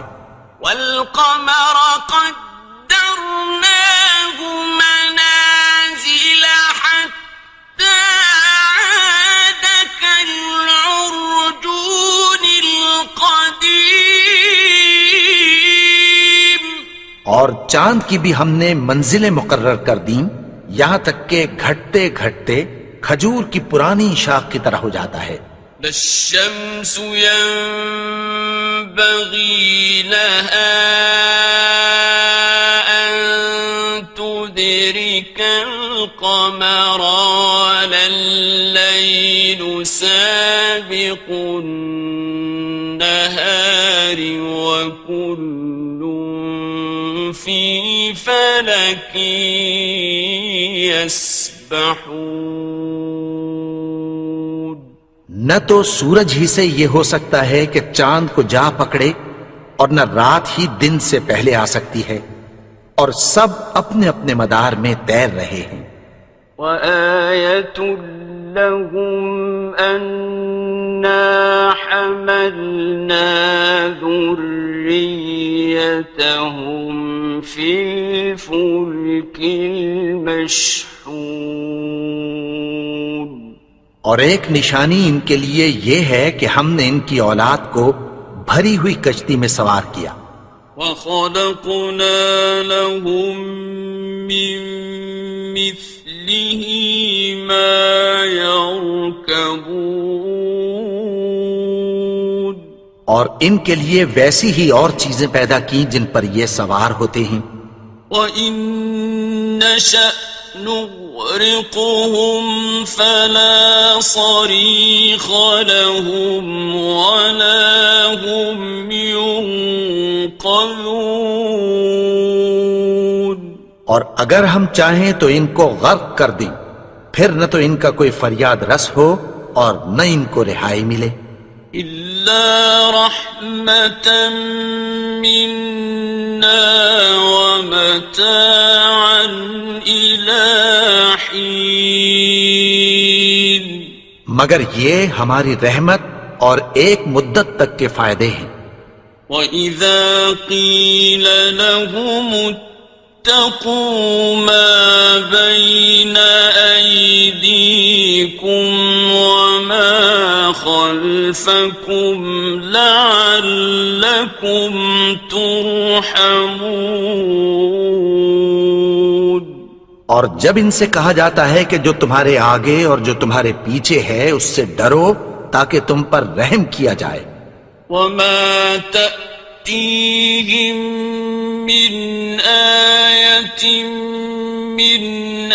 وَالْقَمَرَ قَدَّرْنَاهُ مَنَازِلَ حَتَّى عَادَ كَالْعُرْجُونِ الْقَدِيمِ. اور چاند کی بھی ہم نے منزلیں مقرر کر دیں، یہاں تک کہ گھٹتے گھٹتے کھجور کی پرانی شاخ کی طرح ہو جاتا ہے. لا الشمس ينبغي لها أن تدرك القمر ولا الليل النهار وكل في فلك يسبحون. نہ تو سورج ہی سے یہ ہو سکتا ہے کہ چاند کو جا پکڑے، اور نہ رات ہی دن سے پہلے آ سکتی ہے، اور سب اپنے اپنے مدار میں تیر رہے ہیں. وَآيَةٌ لَهُمْ أَنَّا حَمَلْنَا ذُرِّيَّتَهُمْ فِي الْفُلْكِ الْمَشْحُونِ. اور ایک نشانی ان کے لیے یہ ہے کہ ہم نے ان کی اولاد کو بھری ہوئی کشتی میں سوار کیا. وَخَلَقْنَا لَهُم مِّن مِّثْلِهِ مَا يَرْكَبُونَ. اور ان کے لیے ویسی ہی اور چیزیں پیدا کی جن پر یہ سوار ہوتے ہیں. وَإِن نَّشَأْ نُغْرِقْهُمْ فَلَا صَرِيخَ لَهُمْ وَلَا هُمْ يُنقَذُونَ. اور اگر ہم چاہیں تو ان کو غرق کر دیں، پھر نہ تو ان کا کوئی فریاد رس ہو اور نہ ان کو رہائی ملے. إِلَّا رَحْمَةً مِّنَّا وَمَتَاعًا إِلَىٰ حِينٍ. مگر یہ ہماری رحمت اور ایک مدت تک کے فائدے ہیں. وَإِذَا قِيلَ لَهُمُ اتَّقُوا مَا بَيْنَ أَيْدِيكُمْ وَمَا خَلْفَكُمْ لَعَلَّكُمْ تُرْحَمُونَ. اور جب ان سے کہا جاتا ہے کہ جو تمہارے آگے اور جو تمہارے پیچھے ہے اس سے ڈرو تاکہ تم پر رحم کیا جائے. وَمَا تَأْتِيهِم مِّنْ آيَةٍ مِّنْ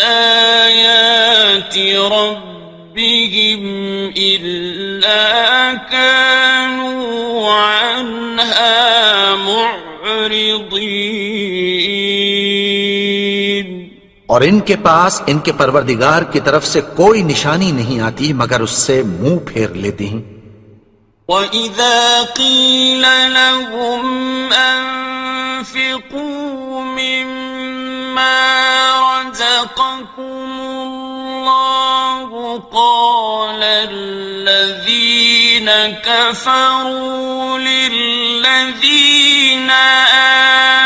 آيَاتِ رَبِّهِمْ إِلَّا كَانُوا عَنْهَا مُعْرِضِينَ. اور ان کے پاس ان کے پروردگار کی طرف سے کوئی نشانی نہیں آتی مگر اس سے منہ پھیر لیتے ہیں. وَإِذَا قِيلَ لَهُمْ أَنفِقُوا مِمَّا رَزَقَكُمُ اللَّهُ قَالَ الَّذِينَ كَفَرُوا لِلَّذِينَ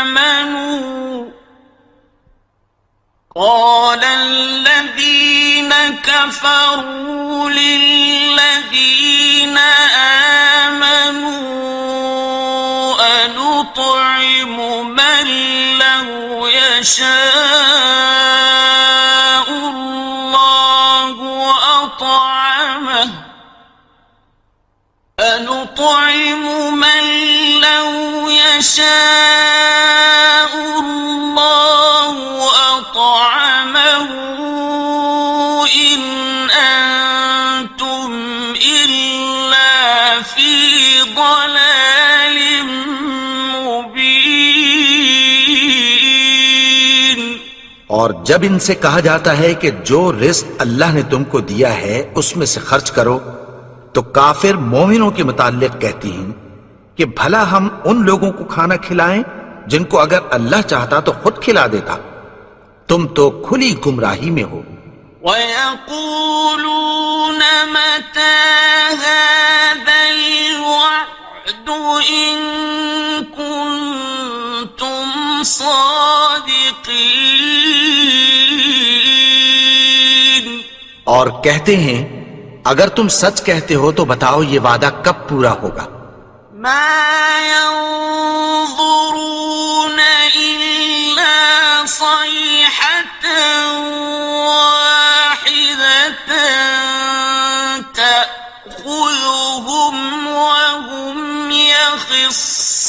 آمنوا أنطعم من لو يشاء الله أطعمه أنطعم من لو يشاء الله أطعمه إن أنتم إلا في ضلال مبين. اور جب ان سے کہا جاتا ہے کہ جو رزق اللہ نے تم کو دیا ہے اس میں سے خرچ کرو تو کافر مومنوں کے متعلق کہتی ہیں کہ بھلا ہم ان لوگوں کو کھانا کھلائیں جن کو اگر اللہ چاہتا تو خود کھلا دیتا. تم تو کھلی گمراہی میں ہو. وَيَقُولُونَ مَتَى هَذَا الْوَعْدُ إِن كُنتُمْ صَادِقِينَ. اور کہتے ہیں اگر تم سچ کہتے ہو تو بتاؤ یہ وعدہ کب پورا ہوگا. مَا يَنظُرُونَ إِلَّا صَيْحَةً وَاحِدَةً تَأْخُذُهُمْ وَهُمْ يَخِصِّمُونَ.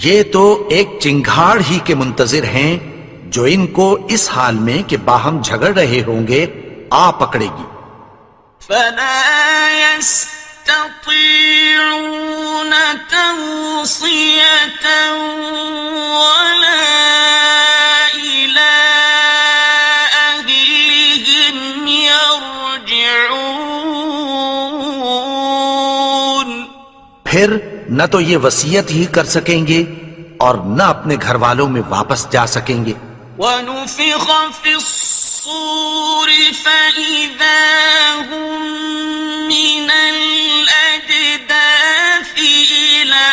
یہ تو ایک چنگھاڑ ہی کے منتظر ہیں جو ان کو اس حال میں کہ باہم جھگڑ رہے ہوں گے آ پکڑے گی۔ فلا يستطيعون توصية ولا إلى أهلهم يرجعون۔ پھر نہ تو یہ وصیت ہی کر سکیں گے اور نہ اپنے گھر والوں میں واپس جا سکیں گے۔ ونفخ في الصور فإذا هم من الأجداث إلى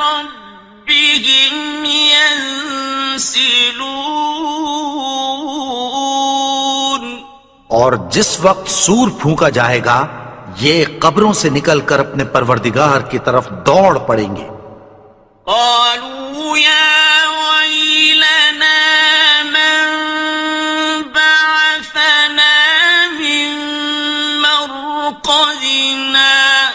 ربهم ينسلون۔ اور جس وقت سور پھونکا جائے گا یہ قبروں سے نکل کر اپنے پروردگار کی طرف دوڑ پڑیں گے۔ قالوا يا ويلنا من بعثنا من مرقدنا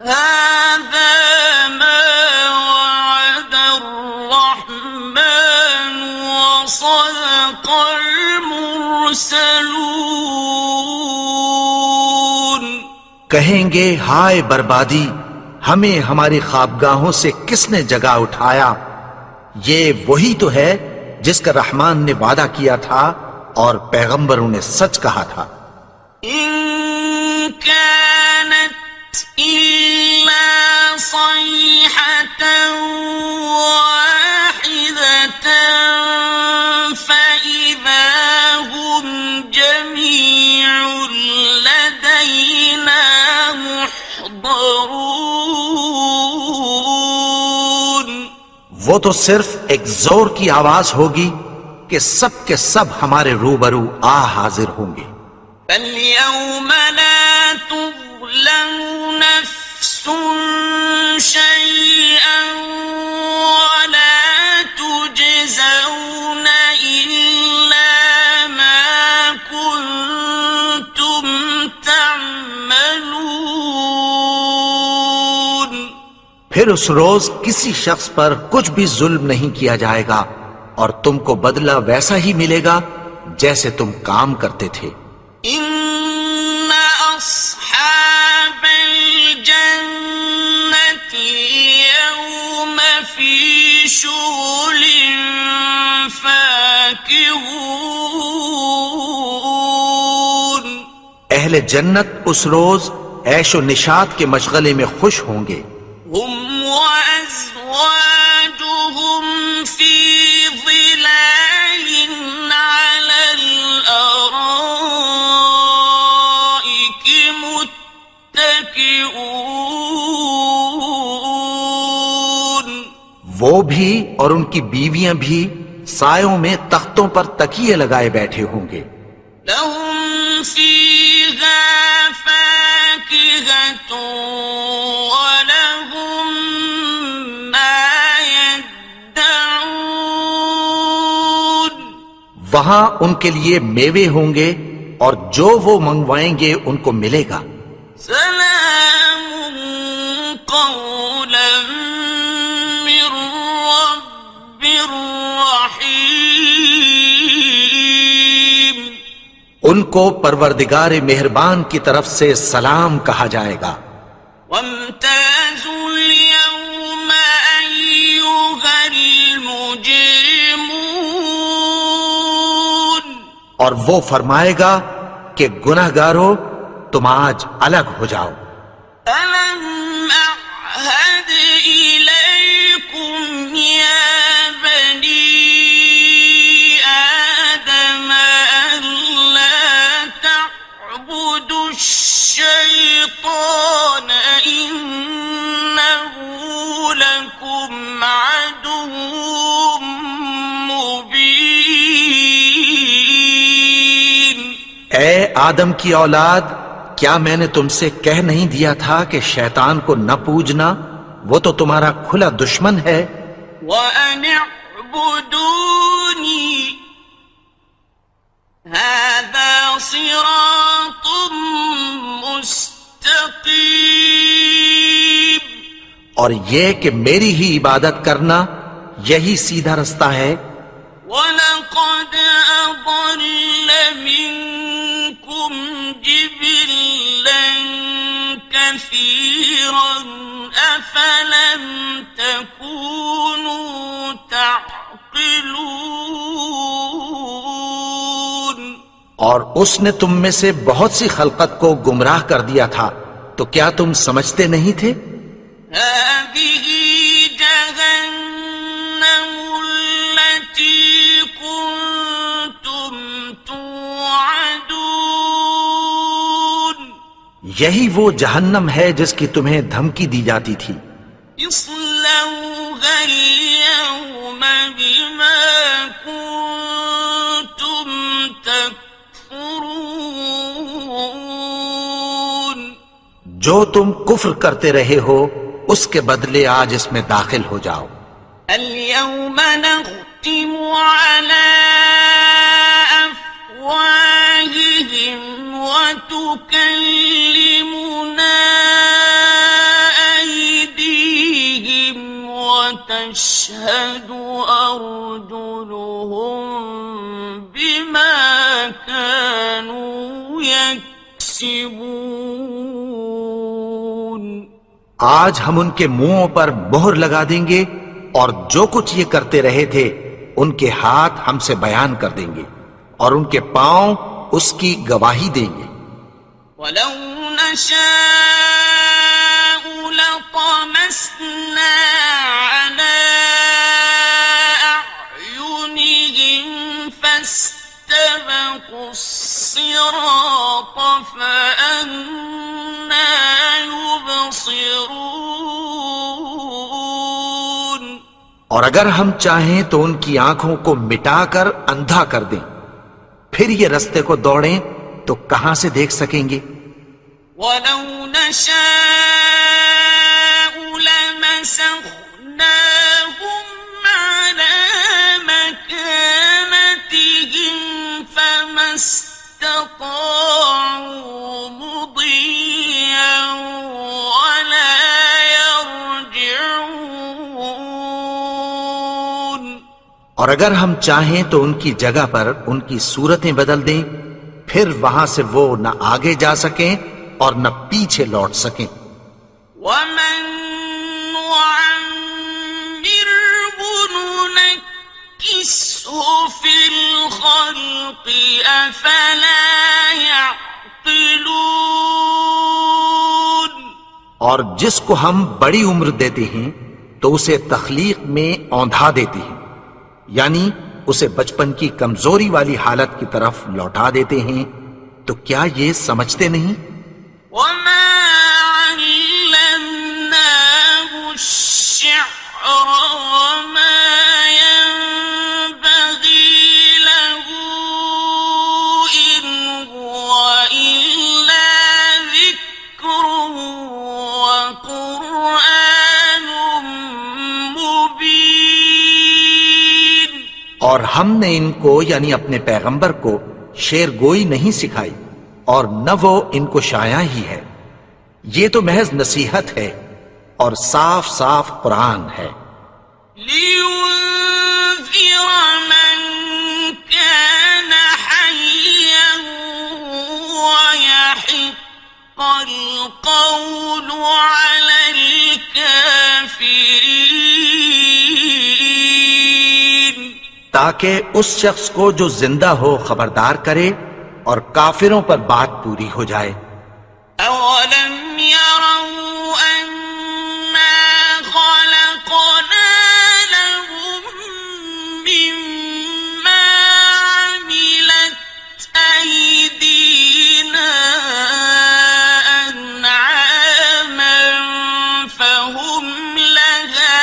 هذا ما وعد الرحمن وصدق المرسلون۔ کہیں گے ہائے بربادی، ہمیں ہماری خوابگاہوں سے کس نے جگا اٹھایا؟ یہ وہی تو ہے جس کا رحمان نے وعدہ کیا تھا اور پیغمبروں نے سچ کہا تھا۔ إن كانت إلا صيحة واحدة فإذا هم جميع لدينا محضرون۔ وہ تو صرف ایک زور کی آواز ہوگی کہ سب کے سب ہمارے روبرو آ حاضر ہوں گے۔ فاليوم لا تظلم نفس شيئا ولا تجزون إلا ما كنتم تعملون۔ پھر اس روز کسی شخص پر کچھ بھی ظلم نہیں کیا جائے گا اور تم کو بدلہ ویسا ہی ملے گا جیسے تم کام کرتے تھے۔ إن أصحاب الجنة اليوم في شغل فاكهون۔ اہل جنت اس روز عیش و نشاط کے مشغلے میں خوش ہوں گے۔ هم وأزواجهم في ظلال على الأرائك متكئون۔ وہ بھی اور ان کی بیویاں بھی سایوں میں تختوں پر تکیے لگائے بیٹھے ہوں گے۔ لهم فيها فاكهة ولهم ما يدعون۔ وہاں ان کے لیے میوے ہوں گے اور جو وہ منگوائیں گے ان کو ملے گا۔ سلام قولا من رب رحيم۔ ان کو پروردگار مہربان کی طرف سے سلام کہا جائے گا۔ وامتازوا اليوم أيها المجرمون۔ اور وہ فرمائے گا کہ گناہگارو تم آج الگ ہو جاؤ۔ ألم أعهد إليكم يا بني آدم ألا تعبدوا الشيطان إنه لكم عدو مبين۔ اے آدم کی اولاد، کیا میں نے تم سے کہہ نہیں دیا تھا کہ شیطان کو نہ پوجنا؟ وہ تو تمہارا کھلا دشمن ہے۔ وَأَنِ اعْبُدُونِي هَذَا صِرَاطٌ مُسْتَقِيمٌ۔ اور یہ کہ میری ہی عبادت کرنا یہی سیدھا رستہ ہے۔ وَلَقَدْ أَضَلَّ مِنكُمْ جِبِلًّا كَثِيرًا أَفَلَمْ تَكُونُوا تَعْقِلُونَ اور اس نے تم میں سے بہت سی خلقت کو گمراہ کر دیا تھا، تو کیا تم سمجھتے نہیں تھے؟ هَذِهِ جَهَنَّمُ الَّتِي كُنتُمْ تُوعَدُونَ یہی وہ جہنم ہے جس کی تمہیں دھمکی دی جاتی تھی۔ اصلوها اليوم بما كنتم تكفرون جو تم کفر کرتے رہے ہو اس کے بدلے آج اس میں داخل ہو جاؤ۔ اليوم نختم على أفواههم وتكلمنا أيديهم وتشهد أرجلهم بما كانوا يكسبون آج ہم ان کے منہوں پر مہر لگا دیں گے اور جو کچھ یہ کرتے رہے تھے ان کے ہاتھ ہم سے بیان کر دیں گے اور ان کے پاؤں اس کی گواہی دیں گے۔ وَلَوْ نَشَاءُ لَطَمَسْنَا عَلَىٰ أَعْيُنِهِمْ فَاسْتَبَقُوا الصِّرَاطَ فَأَنَّىٰ يُبْصِرُونَ اور اگر ہم چاہیں تو ان کی آنکھوں کو مٹا کر اندھا کر دیں، پھر یہ رستے کو دوڑیں تو کہاں سے دیکھ سکیں گے؟ وَلَوْ نَشَاءُ لَمَسَخْنَاهُمْ عَلَىٰ مَكَانَتِهِمْ فَمَا اسْتَطَاعُوا مُضِيًّا وَلَا يَرْجِعُونَ اور اگر ہم چاہیں تو ان کی جگہ پر ان کی صورتیں بدل دیں، پھر وہاں سے وہ نہ آگے جا سکیں اور نہ پیچھے لوٹ سکیں۔ وَمَن نُعَمِّرْهُ نُنَكِّسْهُ فِي الْخَلْقِ أَفَلَا يَعْقِلُونَ اور جس کو ہم بڑی عمر دیتے ہیں تو اسے تخلیق میں اوندھا دیتے ہیں، یعنی اسے بچپن کی کمزوری والی حالت کی طرف لوٹا دیتے ہیں، تو کیا یہ سمجھتے نہیں؟ وَمَا عَلَّمْنَاهُ الشِّعْرَ وَمَا يَنبَغِي لَهُ إِنْ هُوَ إِلَّا ذِكْرٌ وَقُرْآنٌ مُبِينٌ اور ہم نے ان کو یعنی اپنے پیغمبر کو شعر گوئی نہیں سکھائی اور نہ وہ ان کو شایع ہی ہے، یہ تو محض نصیحت ہے اور صاف صاف قرآن ہے۔ لِيُنذِرَ مَن كَانَ حَيًّا وَيَحِقَّ الْقَوْلُ عَلَى الْكَافِرِينَ تاکہ اس شخص کو جو زندہ ہو خبردار کرے اور کافروں پر بات پوری ہو جائے۔ أَوَلَمْ يَرَوْا أَنَّا خَلَقْنَا لَهُم مِّمَّا عَمِلَتْ أَيْدِينَا أَنْعَامًا فَهُمْ لَهَا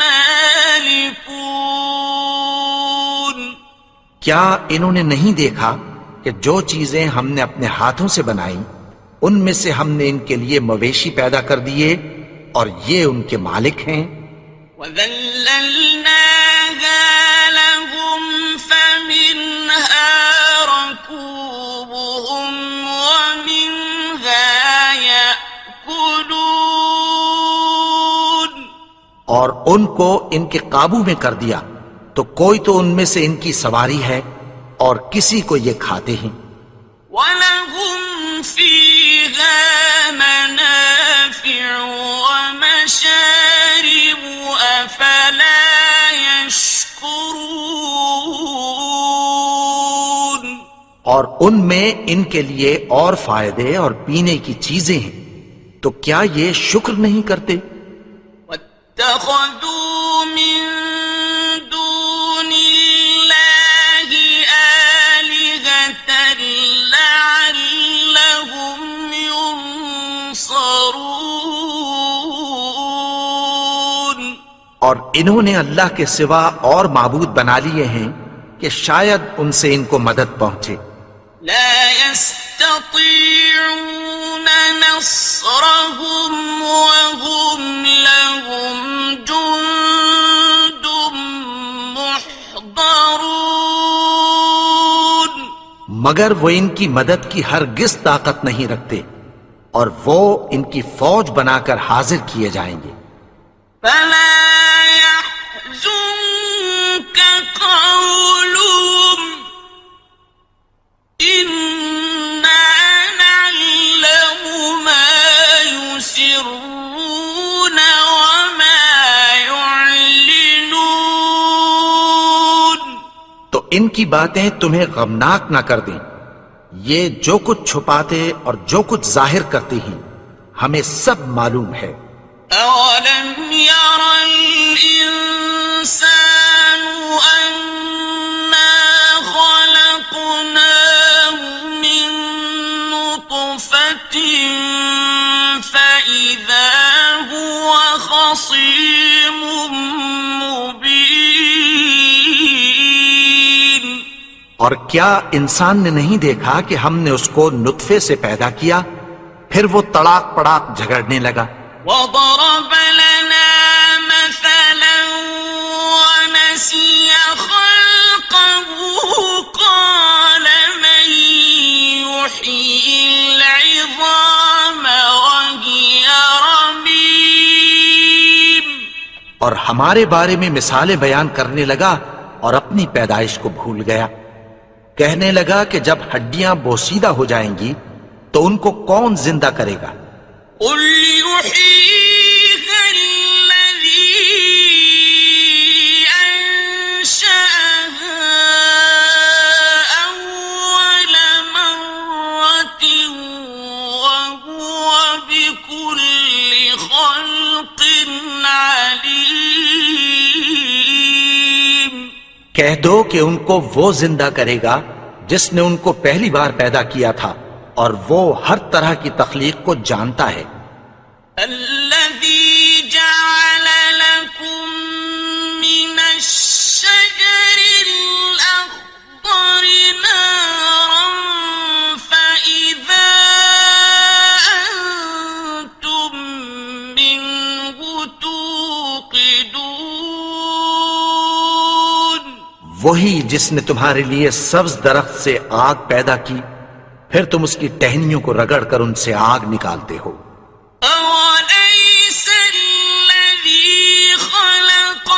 مَالِكُونَ کیا انہوں نے نہیں دیکھا کہ جو چیزیں ہم نے اپنے ہاتھوں سے بنائیں ان میں سے ہم نے ان کے لیے مویشی پیدا کر دیے اور یہ ان کے مالک ہیں۔ وَذَلَّلْنَاهَا لَهُمْ فَمِنْهَا رَكُوبُهُمْ وَمِنْهَا يَأْكُلُونَ اور ان کو ان کے قابو میں کر دیا، تو کوئی تو ان میں سے ان کی سواری ہے اور کسی کو یہ کھاتے ہیں. وَلَهُمْ فِيهَا مَنَافِعُ وَمَشَارِبُ أَفَلَا يَشْكُرُونَ. اور ان میں ان کے لیے اور فائدے اور پینے کی چیزیں ہیں، تو کیا یہ شکر نہیں کرتے؟ وَاتَّخَذُوا مِن دُونِ اللَّهِ آلِهَةً لَعَلَّهُمْ يُنصَرُونَ. اور انہوں نے اللہ کے سوا اور معبود بنا لیے ہیں کہ شاید ان سے ان کو مدد پہنچے. لا يستطيعون نصرهم وهم لهم جند محضرون. مگر وہ ان کی مدد کی ہرگز طاقت نہیں رکھتے اور وہ ان کی فوج بنا کر حاضر کیے جائیں گے. فلا يحزنك قولهم إنا نعلم ما يسرون وما يعلنون. تو ان کی باتیں تمہیں غمناک نہ کر دیں. یہ جو کچھ چھپاتے اور جو کچھ ظاہر کرتے ہیں ہمیں سب معلوم ہے. أَوَلَمْ يَرَ الْإِنسَانُ أَنَّا خَلَقْنَاهُ مِن نُّطْفَةٍ فَإِذَا هُوَ خَصِيمٌ مُّبِينٌ. اور کیا انسان نے نہیں دیکھا کہ ہم نے اس کو نطفے سے پیدا کیا، پھر وہ تڑاک پڑاک جھگڑنے لگا. وَضَرَبَ لَنَا مَثَلًا وَنَسِيَ خَلْقَهُ قَالَ مَن يُحْيِي الْعِظَامَ وَهِيَ رَمِيمٌ. اور ہمارے بارے میں مثالیں بیان کرنے لگا اور اپنی پیدائش کو بھول گیا. کہنے لگا کہ جب ہڈیاں بوسیدہ ہو جائیں گی تو ان کو کون زندہ کرے گا؟ قُلْ يُحْيِيهَا الَّذِي أَنشَأَهَا أَوَّلَ مَرَّةٍ وَهُوَ بِكُلِّ خَلْقٍ عَلِيمٌ. کہہ دو کہ ان کو وہ زندہ کرے گا جس نے ان کو پہلی بار پیدا کیا تھا، اور وہ ہر طرح کی تخلیق کو جانتا ہے. الذي جعل لكم من الشجر الأخضر نارا فإذا أنتم منه توقدون. وہی جس نے تمہارے لیے سبز درخت سے آگ پیدا کی، پھر تم اس کی ٹہنیوں کو رگڑ کر ان سے آگ نکالتے ہو. أوليس الذي خلق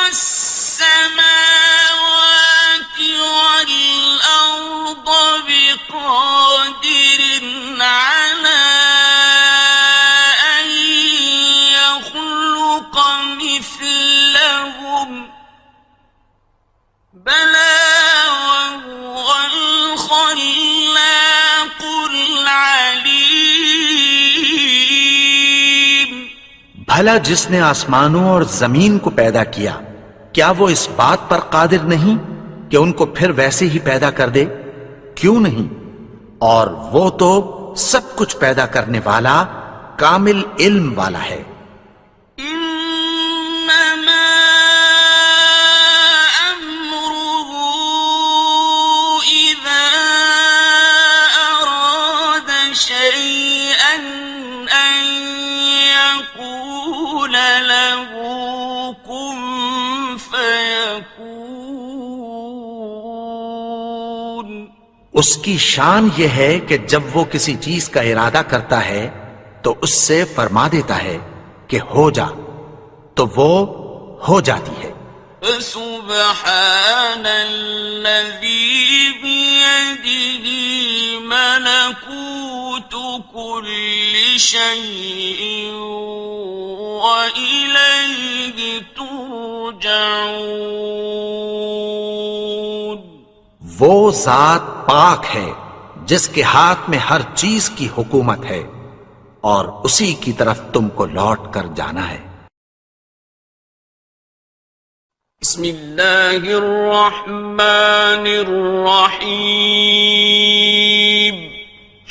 السماوات والأرض بقادر على أن يخلق مثلهم بلى وهو الخلاق العليم. بھلا جس نے آسمانوں اور زمین کو پیدا کیا، کیا وہ اس بات پر قادر نہیں کہ ان کو پھر ویسے ہی پیدا کر دے؟ کیوں نہیں؟ اور وہ تو سب کچھ پیدا کرنے والا، کامل علم والا ہے. إنما أمره إذا أراد شيئا أن يقول له كن فيكون. اس کی شان یہ ہے کہ جب وہ کسی چیز کا ارادہ کرتا ہے تو اس سے فرما دیتا ہے کہ ہو جا، تو وہ ہو جاتی ہے. فسبحان الذي بيده ملكوت كل شيء وإليه ترجعون. وہ ذات پاک ہے جس کے ہاتھ میں ہر چیز کی حکومت ہے اور اسی کی طرف تم کو لوٹ کر جانا ہے. بسم اللہ الرحمن الرحیم.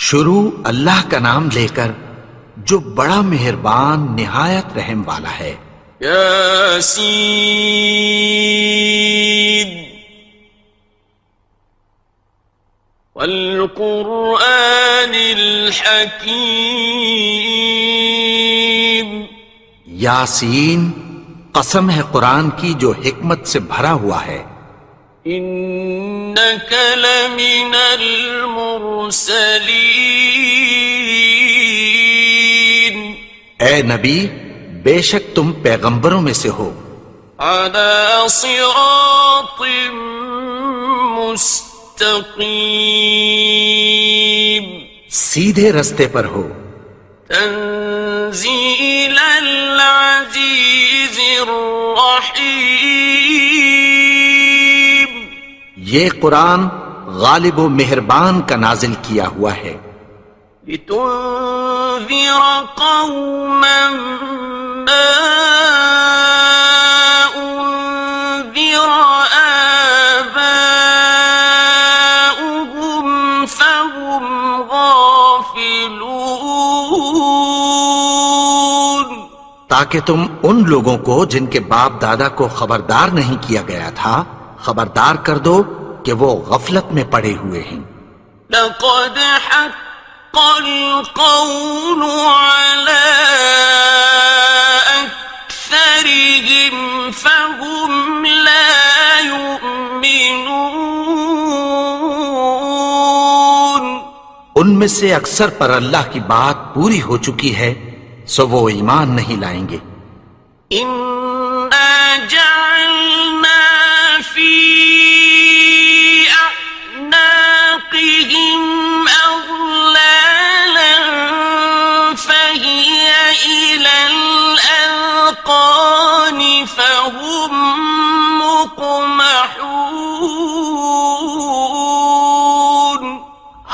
شروع اللہ کا نام لے کر جو بڑا مہربان نہایت رحم والا ہے. یاسین والقرآن الحکیم. یاسین قسم ہے قرآن کی جو حکمت سے بھرا ہوا ہے. انک لمن المرسلین. اے نبی بے شک تم پیغمبروں میں سے ہو. علی صراط مستقیم. سیدھے رستے پر ہو. تنزیل العزیز الرحیم. یہ قرآن غالب و مہربان کا نازل کیا ہوا ہے. لتنذر قوما ما انذر آباؤهم فهم غافلون. تاکہ تم ان لوگوں کو جن کے باپ دادا کو خبردار نہیں کیا گیا تھا خبردار کر دو کہ وہ غفلت میں پڑے ہوئے ہیں. لقد حق القول على أكثرهم فهم لا يؤمنون. ان میں سے اکثر پر اللہ کی بات پوری ہو چکی ہے سو وہ ایمان نہیں لائیں گے. إنا جعلنا في أعناقهم أغلالا فهي إلى الأذقان فهم مقمحون.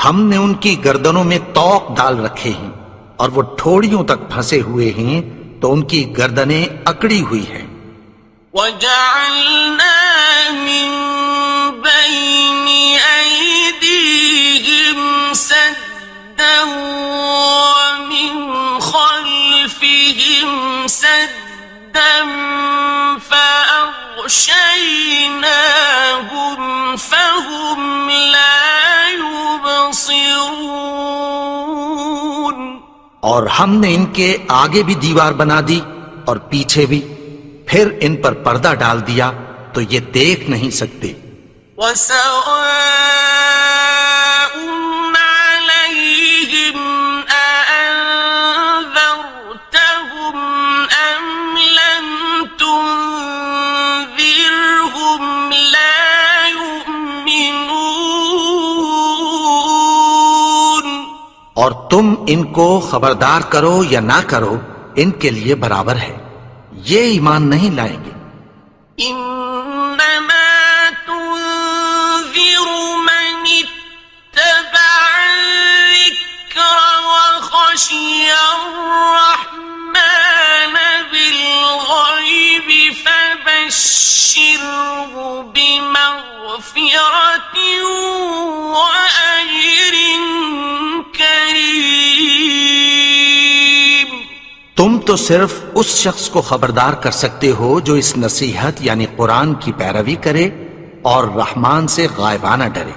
ہم نے ان کی گردنوں میں طوق ڈال رکھے ہیں اور وہ ٹھوڑیوں تک پھنسے ہوئے ہیں تو ان کی گردنیں اکڑی ہوئی ہیں. وَجَعَلْنَا مِن بَيْنِ أَيْدِيهِمْ سَدًّا وَمِنْ خَلْفِهِمْ سَدًّا فَأَغْشَيْنَاهُمْ فَهُمْ لَا يُبْصِرُونَ. اور ہم نے ان کے آگے بھی دیوار بنا دی اور پیچھے بھی، پھر ان پر پردہ ڈال دیا تو یہ دیکھ نہیں سکتے. وَسَوَاءٌ عَلَيْهِمْ أَأَنذَرْتَهُمْ أَمْ لَمْ تُنذِرْهُمْ لَا يُؤْمِنُونَ. اور تم ان کو خبردار کرو یا نہ کرو ان کے لیے برابر ہے، یہ ایمان نہیں لائیں گے. إنما تنذر من اتبع الذكر وخشي الرحمن بالغيب فبشره بمغفرة وأجر كريم. تم تو صرف اس شخص کو خبردار کر سکتے ہو جو اس نصیحت یعنی قرآن کی پیروی کرے اور رحمان سے غائبانہ ڈرے،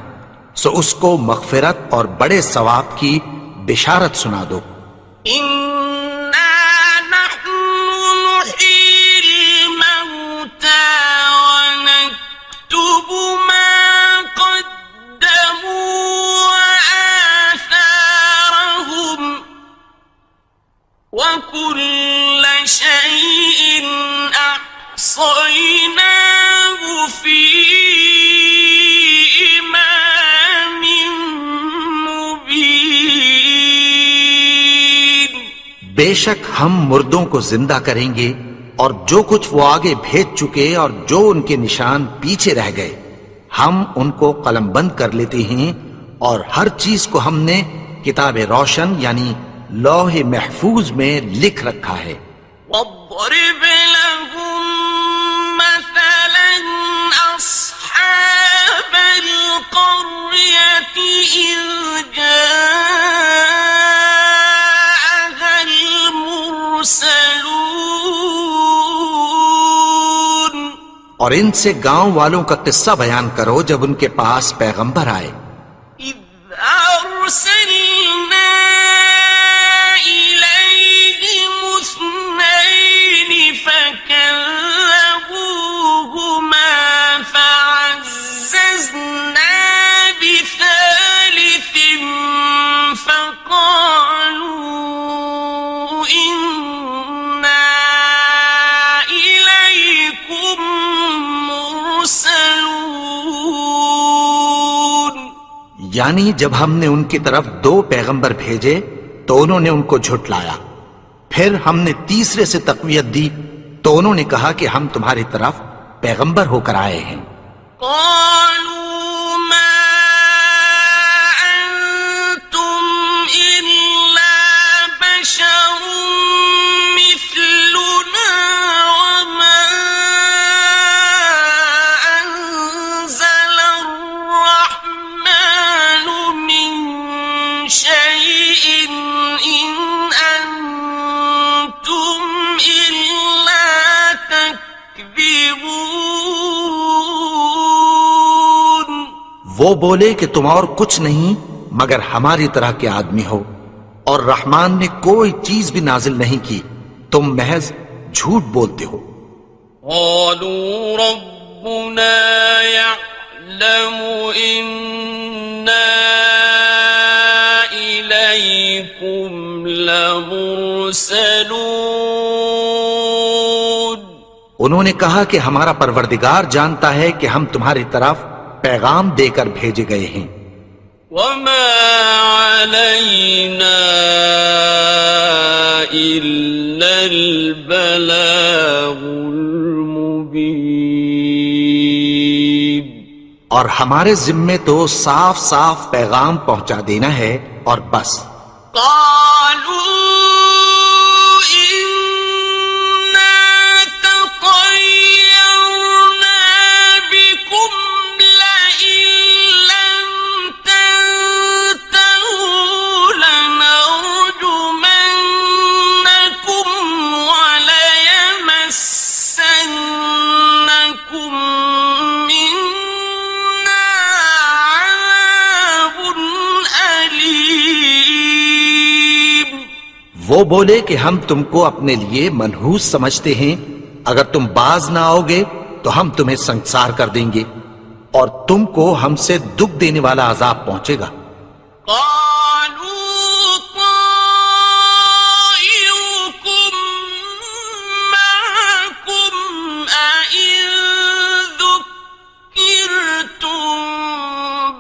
سو اس کو مغفرت اور بڑے ثواب کی بشارت سنا دو. إنا نحن نحيي الموتى ونكتب ما قدموا وآثارهم وكل شيء أحصيناه بے شک ہم مردوں کو زندہ کریں گے اور جو کچھ وہ آگے بھیج چکے اور جو ان کے نشان پیچھے رہ گئے ہم ان کو قلم بند کر لیتے ہیں، اور ہر چیز کو ہم نے کتاب روشن یعنی لوح محفوظ میں لکھ رکھا ہے۔ واضرب لهم مثلا أصحاب القرية إذ جاءها المرسلون، اور ان سے گاؤں والوں کا قصہ بیان کرو جب ان کے پاس پیغمبر آئے۔ إذ أرسلنا إليهم اثنين فكذبوهما فعززنا بثالث فقالوا إنا إليكم مرسلون۔ یعنی جب ہم نے ان کی طرف 2 پیغمبر بھیجے تو انہوں نے ان کو جھٹلایا، پھر ہم نے تیسرے سے تقویت دی تو انہوں نے کہا کہ ہم تمہاری طرف پیغمبر ہو کر آئے ہیں۔ قالوا ما أنتم إلا بشر مثلنا وما أنزل الرحمن من شيء إن أنتم إلا تكذبون۔ وہ بولے کہ تم اور کچھ نہیں مگر ہماری طرح کے آدمی ہو، اور رحمان نے کوئی چیز بھی نازل نہیں کی، تم محض جھوٹ بولتے ہو۔ قالوا ربنا يعلم إنا إليكم لمرسلون۔ انہوں نے کہا کہ ہمارا پروردگار جانتا ہے کہ ہم تمہاری طرف پیغام دے کر بھیجے گئے ہیں، وما علينا إلا البلاغ المبين۔ اور ہمارے ذمے تو صاف صاف پیغام پہنچا دینا ہے اور بس۔ قالوا إنا تطيرنا بكم لئن لم تنتهوا لنرجمنكم وليمسنكم منا عذاب أليم۔ وہ بولے کہ ہم تم کو اپنے لیے منحوس سمجھتے ہیں، اگر تم باز نہ آؤ گے تو ہم تمہیں سنسار کر دیں گے اور تم کو ہم سے دکھ دینے والا عذاب پہنچے گا۔ قالوا طائركم معكم أئن ذكرتم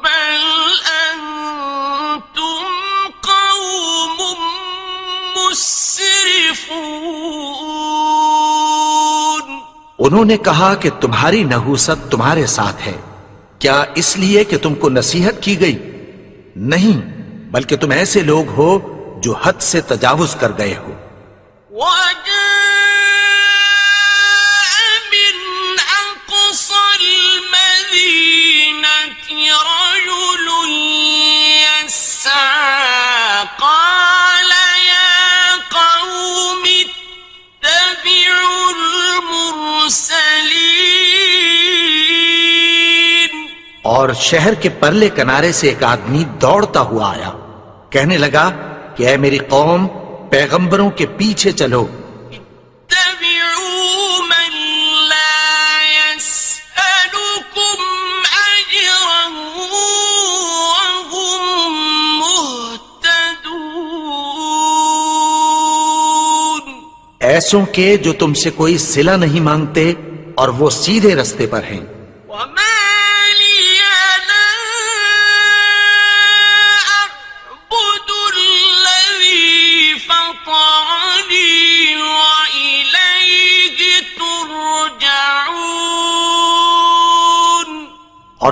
بل أنتم قوم مسرفون۔ انہوں نے کہا کہ تمہاری نحوست تمہارے ساتھ ہے، کیا اس لیے کہ تم کو نصیحت کی گئی؟ نہیں، بلکہ تم ایسے لوگ ہو جو حد سے تجاوز کر گئے ہو۔ وجاء من أقصى المدينة رجل يسعى قال يا قوم اتبعوا المرسلين۔ اور شہر کے پرلے کنارے سے ایک آدمی دوڑتا ہوا آیا، کہنے لگا کہ اے میری قوم، پیغمبروں کے پیچھے چلو۔ اتبعوا من لا يسألكم أجرا وهم مهتدون۔ ایسوں کے جو تم سے کوئی صلہ نہیں مانگتے اور وہ سیدھے رستے پر ہیں۔ وما لي لا أعبد الذي فطرني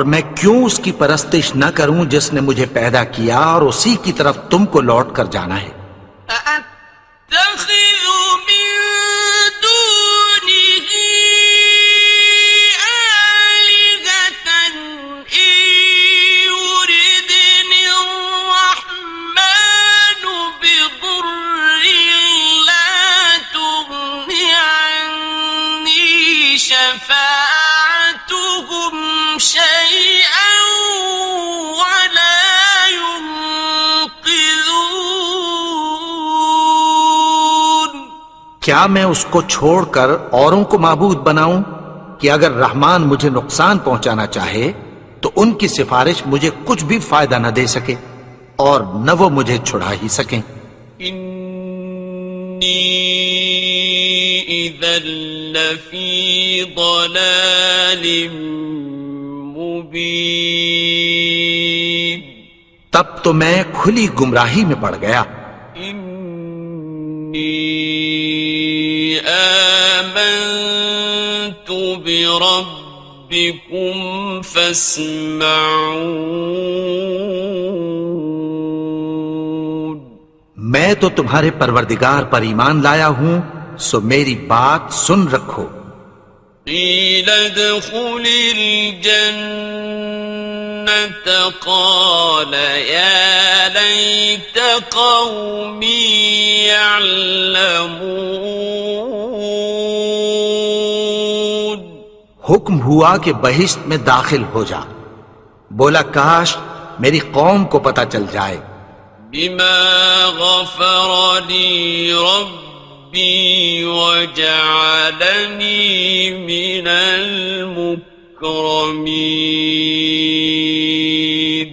اور میں کیوں اس کی پرستش نہ کروں جس نے مجھے پیدا کیا اور اسی کی طرف تم کو لوٹ کر جانا ہے؟ أَأَتَّخِذُ مِن دُونِهِ آلِهَةً إِن يُرِدْنِ الرَّحْمَنُ بِضُرٍّ لَّا تُغْنِ عَنِّي شَفَاعَتُهُمْ شَيْئًا وَلَا يُنقِذُونَ۔ کیا میں اس کو چھوڑ کر اوروں کو معبود بناؤں کہ اگر رحمان مجھے نقصان پہنچانا چاہے تو ان کی سفارش مجھے کچھ بھی فائدہ نہ دے سکے اور نہ وہ مجھے چھڑا ہی سکیں؟ إِنِّي إِذًا لَّفِي ضَلَالٍ مُّبِينٍ۔ تب تو میں کھلی گمراہی میں پڑ گیا۔ إِنِّي آمنت بربكم فاسمعون۔ میں تو تمہارے پروردگار پر ایمان لایا ہوں، سو میری بات سن رکھو۔ قيل ادخل الجنة قال يا ليت قومي يعلمون۔ حکم ہوا کہ بہشت میں داخل ہو جا، بولا کاش میری قوم کو پتہ چل جائے۔ بما غفر لي ربي وجعلني من المكرمين۔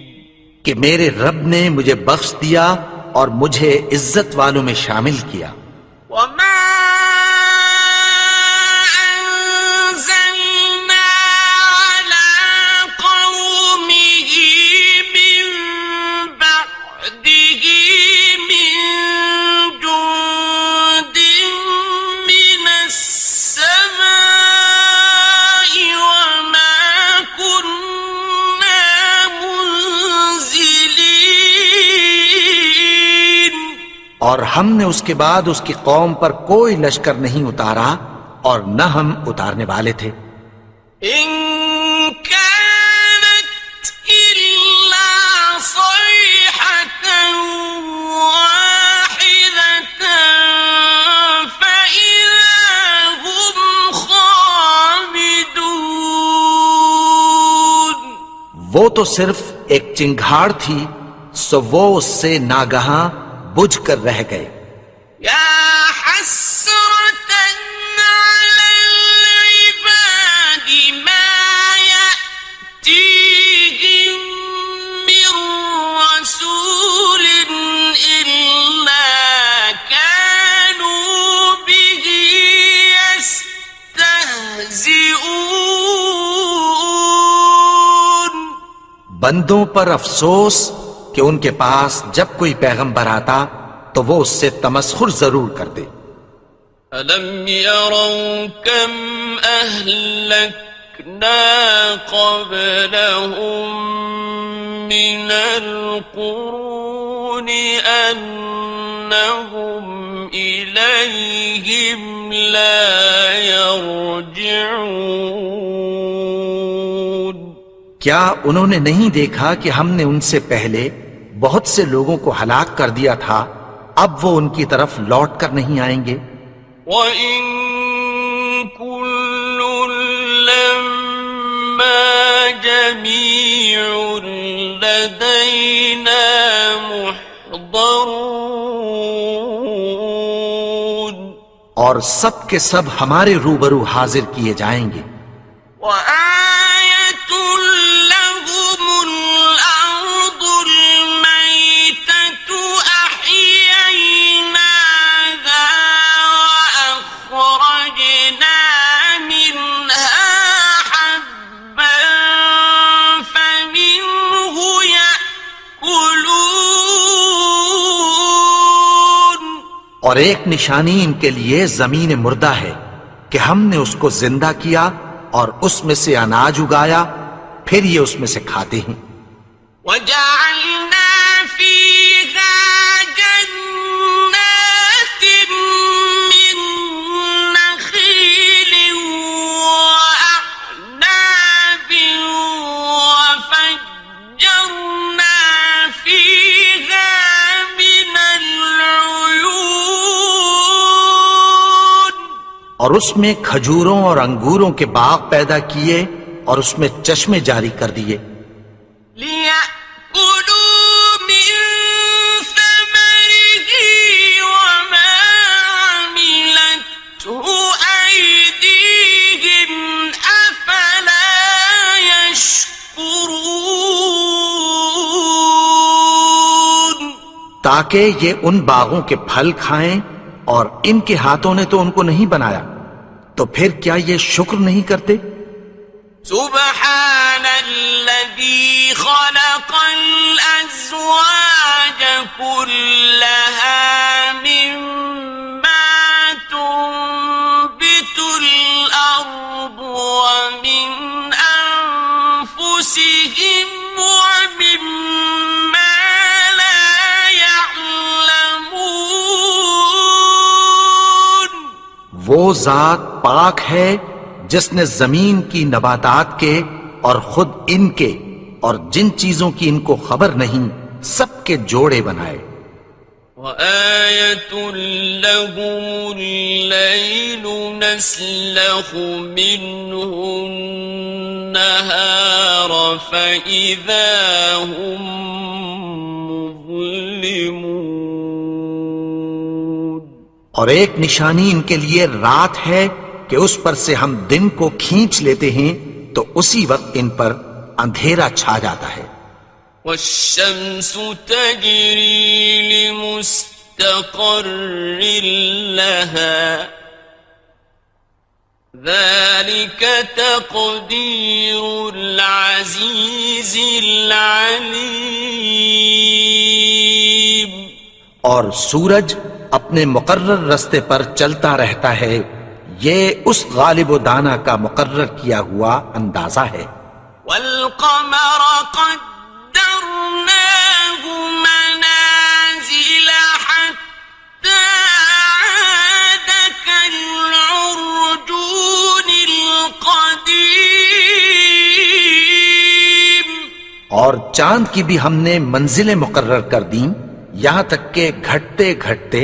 کہ میرے رب نے مجھے بخش دیا اور مجھے عزت والوں میں شامل کیا۔ وما أنزلنا على قومه من بعده من جند من السماء وما كنا منزلين۔ اور ہم نے اس کے بعد اس کی قوم پر کوئی لشکر نہیں اتارا اور نہ ہم اتارنے والے تھے۔ إن كانت إلا صيحة واحدة فإذا هم خامدون۔ وہ تو صرف ایک چنگھاڑ تھی، سو وہ اس سے ناگہاں بجھ کر رہ گئے۔ يا حسرة على العباد ما يأتيهم من رسول إلا كانوا به يستهزئون۔ بندوں پر افسوس کہ ان کے پاس جب کوئی پیغمبر آتا تو وہ اس سے تمسخر ضرور کرتے۔ أَلَمْ يَرَوْا كَمْ أَهْلَكْنَا قَبْلَهُمْ مِنَ الْقُرُونِ أَنَّهُمْ إِلَيْهِمْ لَا يَرْجِعُونَ۔ کیا انہوں نے نہیں دیکھا کہ ہم نے ان سے پہلے بہت سے لوگوں کو ہلاک کر دیا تھا، اب وہ ان کی طرف لوٹ کر نہیں آئیں گے؟ وَإِن كُلٌّ لَّمَّا جَمِيعٌ لَّدَيْنَا مُحْضَرُونَ۔ اور سب کے سب ہمارے روبرو حاضر کیے جائیں گے۔ وَآيَةٌ لَّهُمُ الْأَرْضُ الْمَيْتَةُ أَحْيَيْنَاهَا وَأَخْرَجْنَا مِنْهَا حَبًّا فَمِنْهُ يَأْكُلُونَ۔ اور ایک نشانی ان کے لیے زمین مردہ ہے کہ ہم نے اس کو زندہ کیا اور اس میں سے اناج اگایا، پھر یہ اس میں سے کھاتے ہیں۔ وَجَعَلْنَا فِيهَا جَنَّاتٍ مِّن نَّخِيلٍ وَأَعْنَابٍ وَفَجَّرْنَا فِيهَا مِنَ الْعُيُونِ، اور اس میں کھجوروں اور انگوروں کے باغ پیدا کیے اور اس میں چشمے جاری کر دیے، لِيَأْكُلُوا مِن ثَمَرِهِ وَمَا عَمِلَتْهُ أَيْدِيهِمْ أَفَلَا يَشْكُرُونَ، تاکہ یہ ان باغوں کے پھل کھائیں، اور ان کے ہاتھوں نے تو ان کو نہیں بنایا، تو پھر کیا یہ شکر نہیں کرتے؟ سبحان الذي خلق الأزواج كلها مما تنبت الأرض ومن أنفسهم ومما لا يعلمون، وہ ذات پاک ہے جس نے زمین کی نباتات کے اور خود ان کے اور جن چیزوں کی ان کو خبر نہیں سب کے جوڑے بنائے۔ وَآيَةٌ لَهُمُ اللَّيْلُ نَسْلَخُ مِنْهُ النَّهَارَ فَإِذَا هُمْ مُظْلِمُونَ، اور ایک نشانی ان کے لیے رات ہے کہ اس پر سے ہم دن کو کھینچ لیتے ہیں تو اسی وقت ان پر اندھیرا چھا جاتا ہے۔ وَالشَّمْسُ تَجْرِي لِمُسْتَقَرٍّ لَهَا ذَلِكَ تَقْدِيرُ الْعَزِيزِ الْعَلِيمِ، اور سورج اپنے مقرر رستے پر چلتا رہتا ہے، یہ اس غالب و دانا کا مقرر کیا ہوا اندازہ ہے۔ وَالْقَمَرَ قَدَّرْنَاهُ مَنَازِلَ حَتَّى عَادَ كَالْعُرْجُونِ الْقَدِيمِ، اور چاند کی بھی ہم نے منزلیں مقرر کر دیں، یہاں تک کہ گھٹتے گھٹتے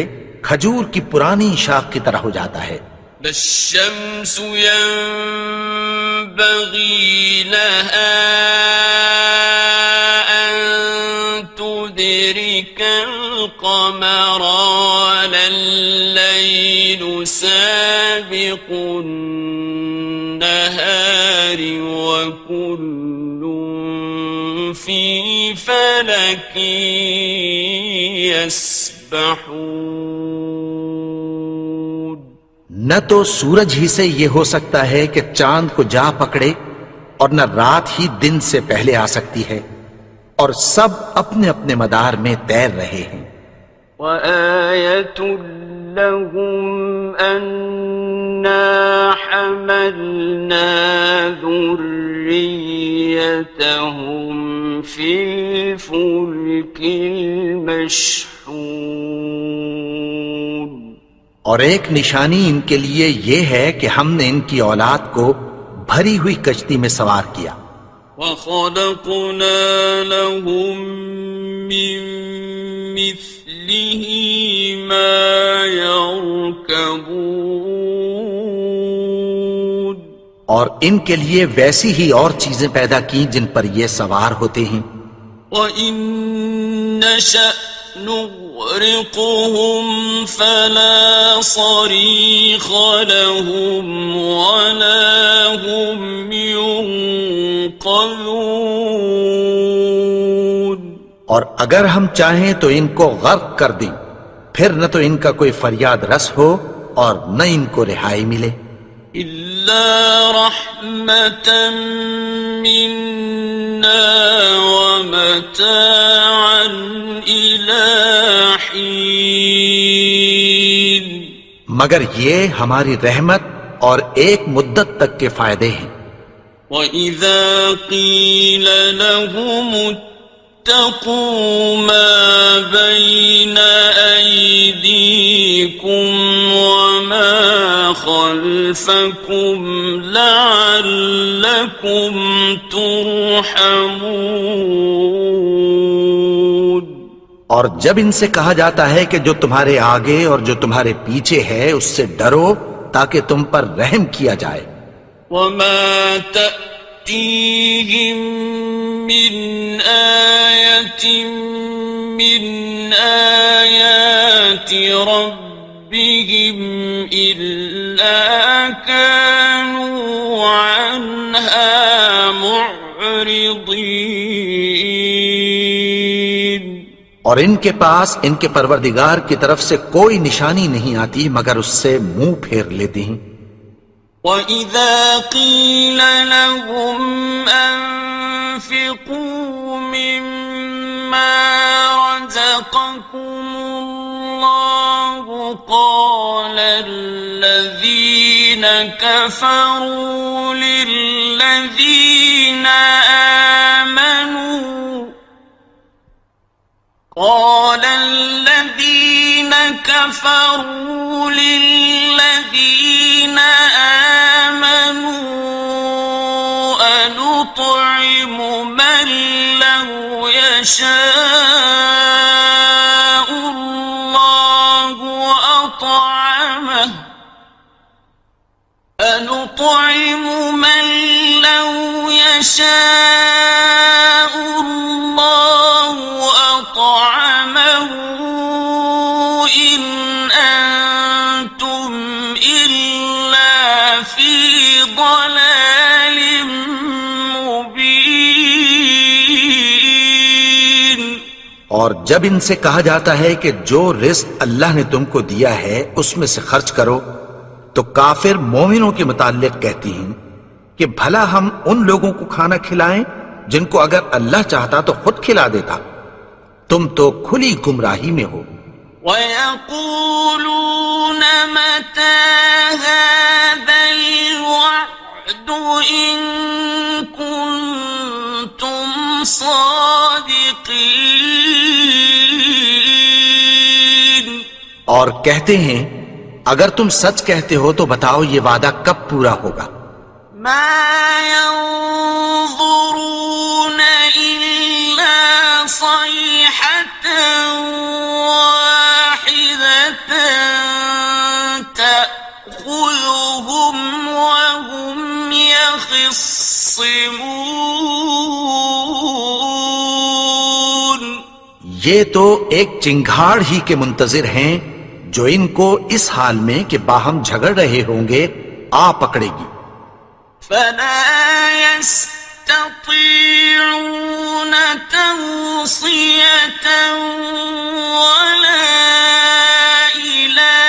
کھجور کی پرانی شاخ کی طرح ہو جاتا ہے۔ لا الشمس ينبغي لها أن تدرك القمر ولا الليل سابق النهار وكل في فلك يسبحون، نہ تو سورج ہی سے یہ ہو سکتا ہے کہ چاند کو جا پکڑے، اور نہ رات ہی دن سے پہلے آ سکتی ہے، اور سب اپنے اپنے مدار میں تیر رہے ہیں۔ وَآيَةٌ لَهُمْ أَنَّا حَمَلْنَا ذُرِّيَّتَهُمْ فِي الْفُلْكِ الْمَشْحُونِ، اور ایک نشانی ان کے لیے یہ ہے کہ ہم نے ان کی اولاد کو بھری ہوئی کشتی میں سوار کیا۔ وَخَلَقْنَا لَهُم مِّن مِّثْلِهِ مَا يَرْكَبُونَ، اور ان کے لیے ویسی ہی اور چیزیں پیدا کی جن پر یہ سوار ہوتے ہیں۔ وَإِن نَّشَأْ نُغْرِقْهُمْ فَلَا صَرِيخَ لَهُمْ وَلَا هُمْ يُنقَذُونَ، اور اگر ہم چاہیں تو ان کو غرق کر دیں، پھر نہ تو ان کا کوئی فریاد رس ہو اور نہ ان کو رہائی ملے۔ إِلَّا رَحْمَةً مِّنَّا وَمَتَاعًا إِلَىٰ حِينٍ، مگر یہ ہماری رحمت اور ایک مدت تک کے فائدے ہیں۔ وَإِذَا قِيلَ لَهُمُ اتَّقُوا مَا بَيْنَ أَيْدِيكُمْ وَمَا خَلْفَكُمْ لَعَلَّكُمْ تُرْحَمُونَ۔ اور جب ان سے کہا جاتا ہے کہ جو تمہارے آگے اور جو تمہارے پیچھے ہے اس سے ڈرو تاکہ تم پر رحم کیا جائے۔ وَمَا تَأْتِيهِم مِّنْ آيَةٍ مِّنْ آيَاتِ رَبِّهِمْ إِلَّا كَانُوا عَنْهَا مُعْرِضِينَ۔ اور ان کے پاس ان کے پروردگار کی طرف سے کوئی نشانی نہیں آتی مگر اس سے منہ پھیر لیتے ہیں۔ وَإِذَا قِيلَ لَهُمْ أَنفِقُوا مِمَّا رَزَقَكُمُ اللَّهُ قَالَ الَّذِينَ كَفَرُوا لِلَّذِينَ آمنوا أنطعم من لو يشاء الله أطعمه أنطعم من لو يشاء الله أطعمه إن أنتم إلا في ضلال مبين۔ اور جب ان سے کہا جاتا ہے کہ جو رزق اللہ نے تم کو دیا ہے اس میں سے خرچ کرو تو کافر مومنوں کے متعلق کہتی ہیں کہ بھلا ہم ان لوگوں کو کھانا کھلائیں جن کو اگر اللہ چاہتا تو خود کھلا دیتا، تم تو کھلی گمراہی میں ہو۔ وَيَقُولُونَ مَتَى هَذَا الْوَعْدُ إِن كُنتُمْ صَادِقِينَ۔ اور کہتے ہیں اگر تم سچ کہتے ہو تو بتاؤ یہ وعدہ کب پورا ہوگا۔ مَا يَنظُرُونَ إِلَّا صَيْحَةً وَاحِدَةً تَأْخُذُهُمْ وَهُمْ يَخِصِّمُونَ۔ یہ تو ایک چنگھاڑ ہی کے منتظر ہیں جو ان کو اس حال میں کہ باہم جھگڑ رہے ہوں گے آ پکڑے گی۔ فَلَا يَسْتَطِيعُونَ تَوْصِيَةً وَلَا إِلَىٰ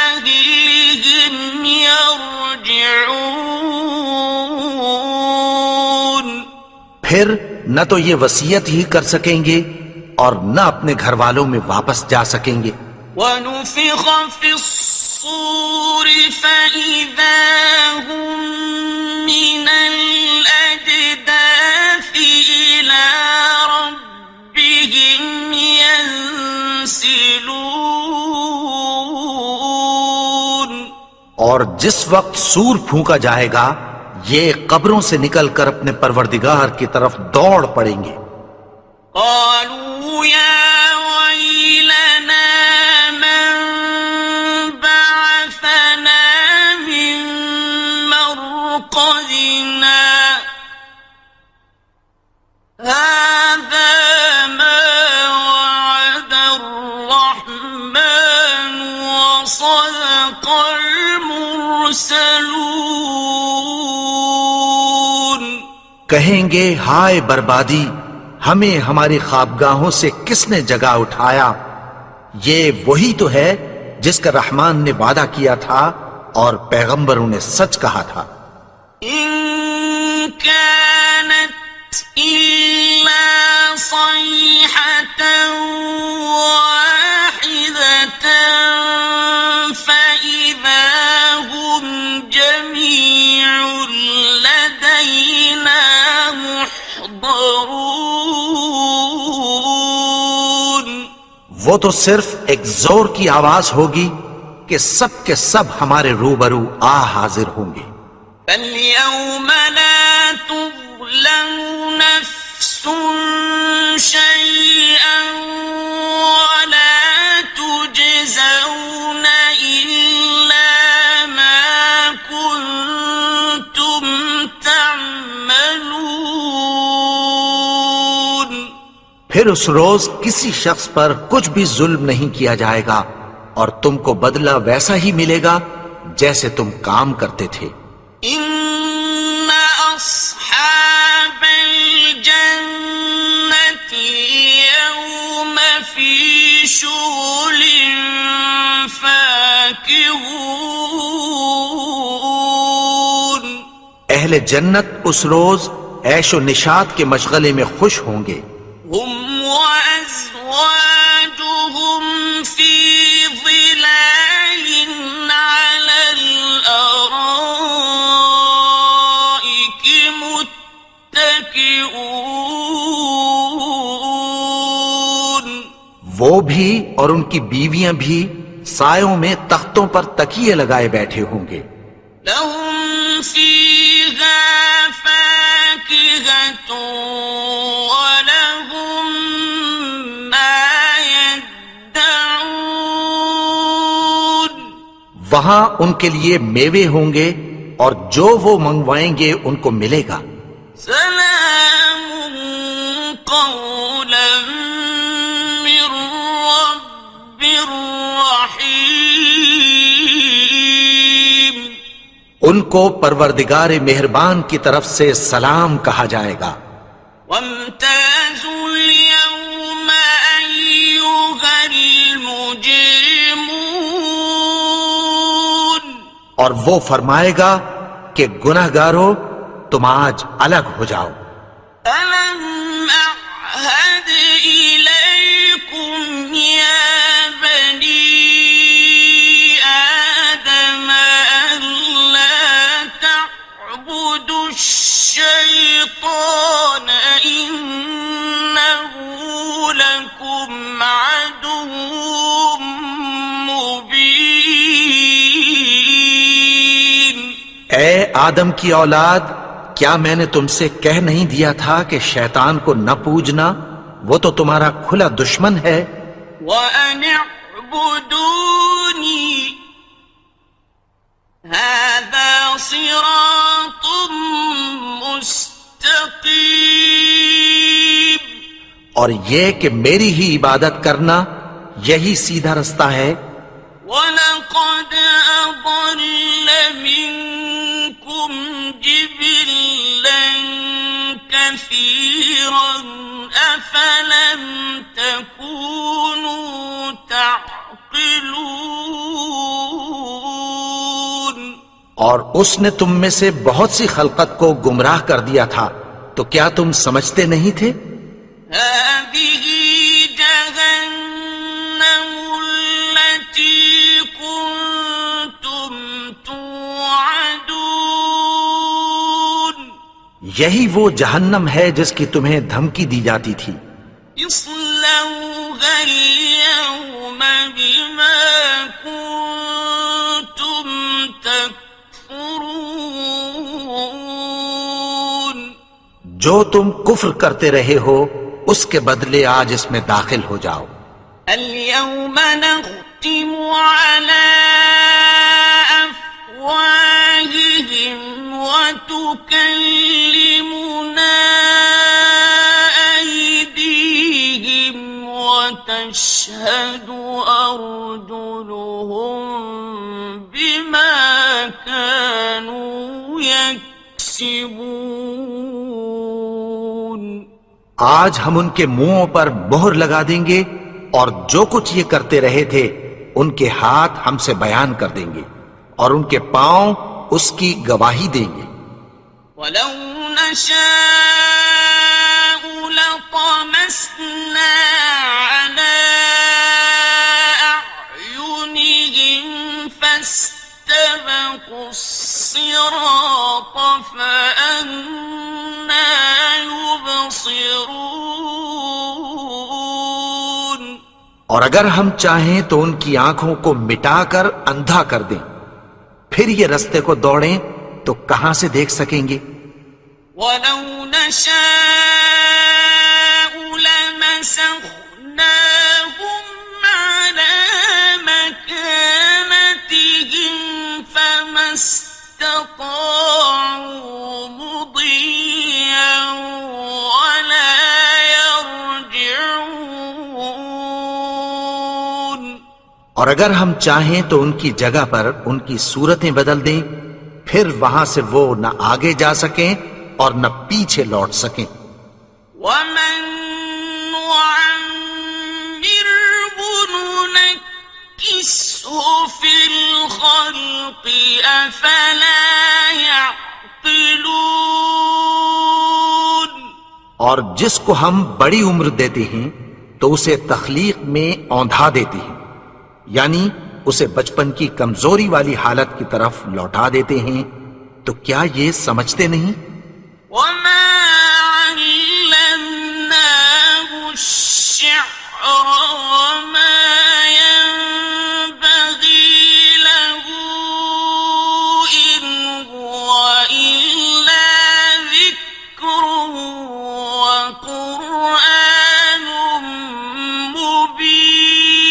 أَهْلِهِمْ يَرْجِعُونَ۔ پھر نہ تو یہ وصیت ہی کر سکیں گے اور نہ اپنے گھر والوں میں واپس جا سکیں گے۔ وَنُفِخَ فِي الصُّورِ فَإِذَا هُم مِّنَ الْأَجْدَاثِ إِلَىٰ رَبِّهِمْ يَنسِلُونَ۔ اور جس وقت سور پھونکا جائے گا یہ قبروں سے نکل کر اپنے پروردگار کی طرف دوڑ پڑیں گے۔ قالوا يا ويلنا من بعثنا من مرقدنا هذا ما وعد الرحمن وصدق المرسلون۔ کہیں گے ہائے بربادی، ہمیں ہماری خوابگاہوں سے کس نے جگا اٹھایا؟ یہ وہی تو ہے جس کا رحمان نے وعدہ کیا تھا اور پیغمبروں نے سچ کہا تھا۔ إن كانت إلا صيحة واحدة فإذا هم جميع ينظرون وہ تو صرف ایک زور کی آواز ہوگی کہ سب کے سب ہمارے روبرو حاضر ہوں گے. فاليوم لا تظلم نفس شيئا ولا تجزون إلا ما كنتم تعملون. پھر اس روز کسی شخص پر کچھ بھی ظلم نہیں کیا جائے گا اور تم کو بدلہ ویسا ہی ملے گا جیسے تم کام کرتے تھے. إن أصحاب الجنة اليوم في شغل فاكهون. اہل جنت اس روز عیش و نشاط کے مشغلے میں خوش ہوں گے. هم وأزواجهم في ظلال على الأرائك متكئون. وہ بھی اور ان کی بیویاں بھی سایوں میں تختوں پر تکیے لگائے بیٹھے ہوں گے. لهم فيها فاكهة ولهم ما يدعون. وہاں ان کے لیے میوے ہوں گے اور جو وہ منگوائیں گے ان کو ملے گا. سلام قولا من رب رحيم. ان کو پروردگار مہربان کی طرف سے سلام کہا جائے گا. وامتازوا اليوم أيها المجرمون. اور وہ فرمائے گا کہ گناہگارو تم آج الگ ہو جاؤ. ألم أعهد إليكم يا بني آدم ألا تعبدوا الشيطان إنه لكم عدو مبين. اے آدم کی اولاد، کیا میں نے تم سے کہہ نہیں دیا تھا کہ شیطان کو نہ پوجنا، وہ تو تمہارا کھلا دشمن ہے. وَأَنِ اعْبُدُونِي هَذَا صِرَاطٌ مُسْتَقِيمٌ. اور یہ کہ میری ہی عبادت کرنا یہی سیدھا رستہ ہے. وَلَقَدْ أَضَلَّ مِنكُمْ جِبِلًّا كَثِيرًا أَفَلَمْ تَكُونُوا تَعْقِلُونَ. اور اس نے تم میں سے بہت سی خلقت کو گمراہ کر دیا تھا، تو کیا تم سمجھتے نہیں تھے؟ هذه جهنم التي كنتم توعدون. یہی وہ جہنم ہے جس کی تمہیں دھمکی دی جاتی تھی. اصلوها اليوم بما كنتم تكفرون. جو تم کفر کرتے رہے ہو اس کے بدلے آج اس میں داخل ہو جاؤ. اليوم نختم على أفواههم وتكلمنا أيديهم وتشهد أرجلهم بما كانوا يكسبون. آج ہم ان کے منہوں پر مہر لگا دیں گے اور جو کچھ یہ کرتے رہے تھے ان کے ہاتھ ہم سے بیان کر دیں گے اور ان کے پاؤں اس کی گواہی دیں گے. ولو نشاء لطمسنا على أعينهم فاستبقوا الصراط فأنى يبصرون. يبصرون اور اگر ہم چاہیں تو ان کی آنکھوں کو مٹا کر اندھا کر دیں، پھر یہ رستے کو دوڑیں تو کہاں سے دیکھ سکیں گے؟ ولو نشاء لمسخناهم على مكانتهم فما استطاعوا مضيا ولا يرجعون اور اگر ہم چاہیں تو ان کی جگہ پر ان کی صورتیں بدل دیں، پھر وہاں سے وہ نہ آگے جا سکیں اور نہ پیچھے لوٹ سکیں۔ ومن نعمره ننكسه في الخلق أفلا يعقلون اور جس کو ہم بڑی عمر دیتے ہیں تو اسے تخلیق میں اوندھا دیتے ہیں، یعنی اسے بچپن کی کمزوری والی حالت کی طرف لوٹا دیتے ہیں، تو کیا یہ سمجھتے نہیں؟ وما علمناه الشعر وما ينبغي له إن هو إلا ذكر وقرآن مبين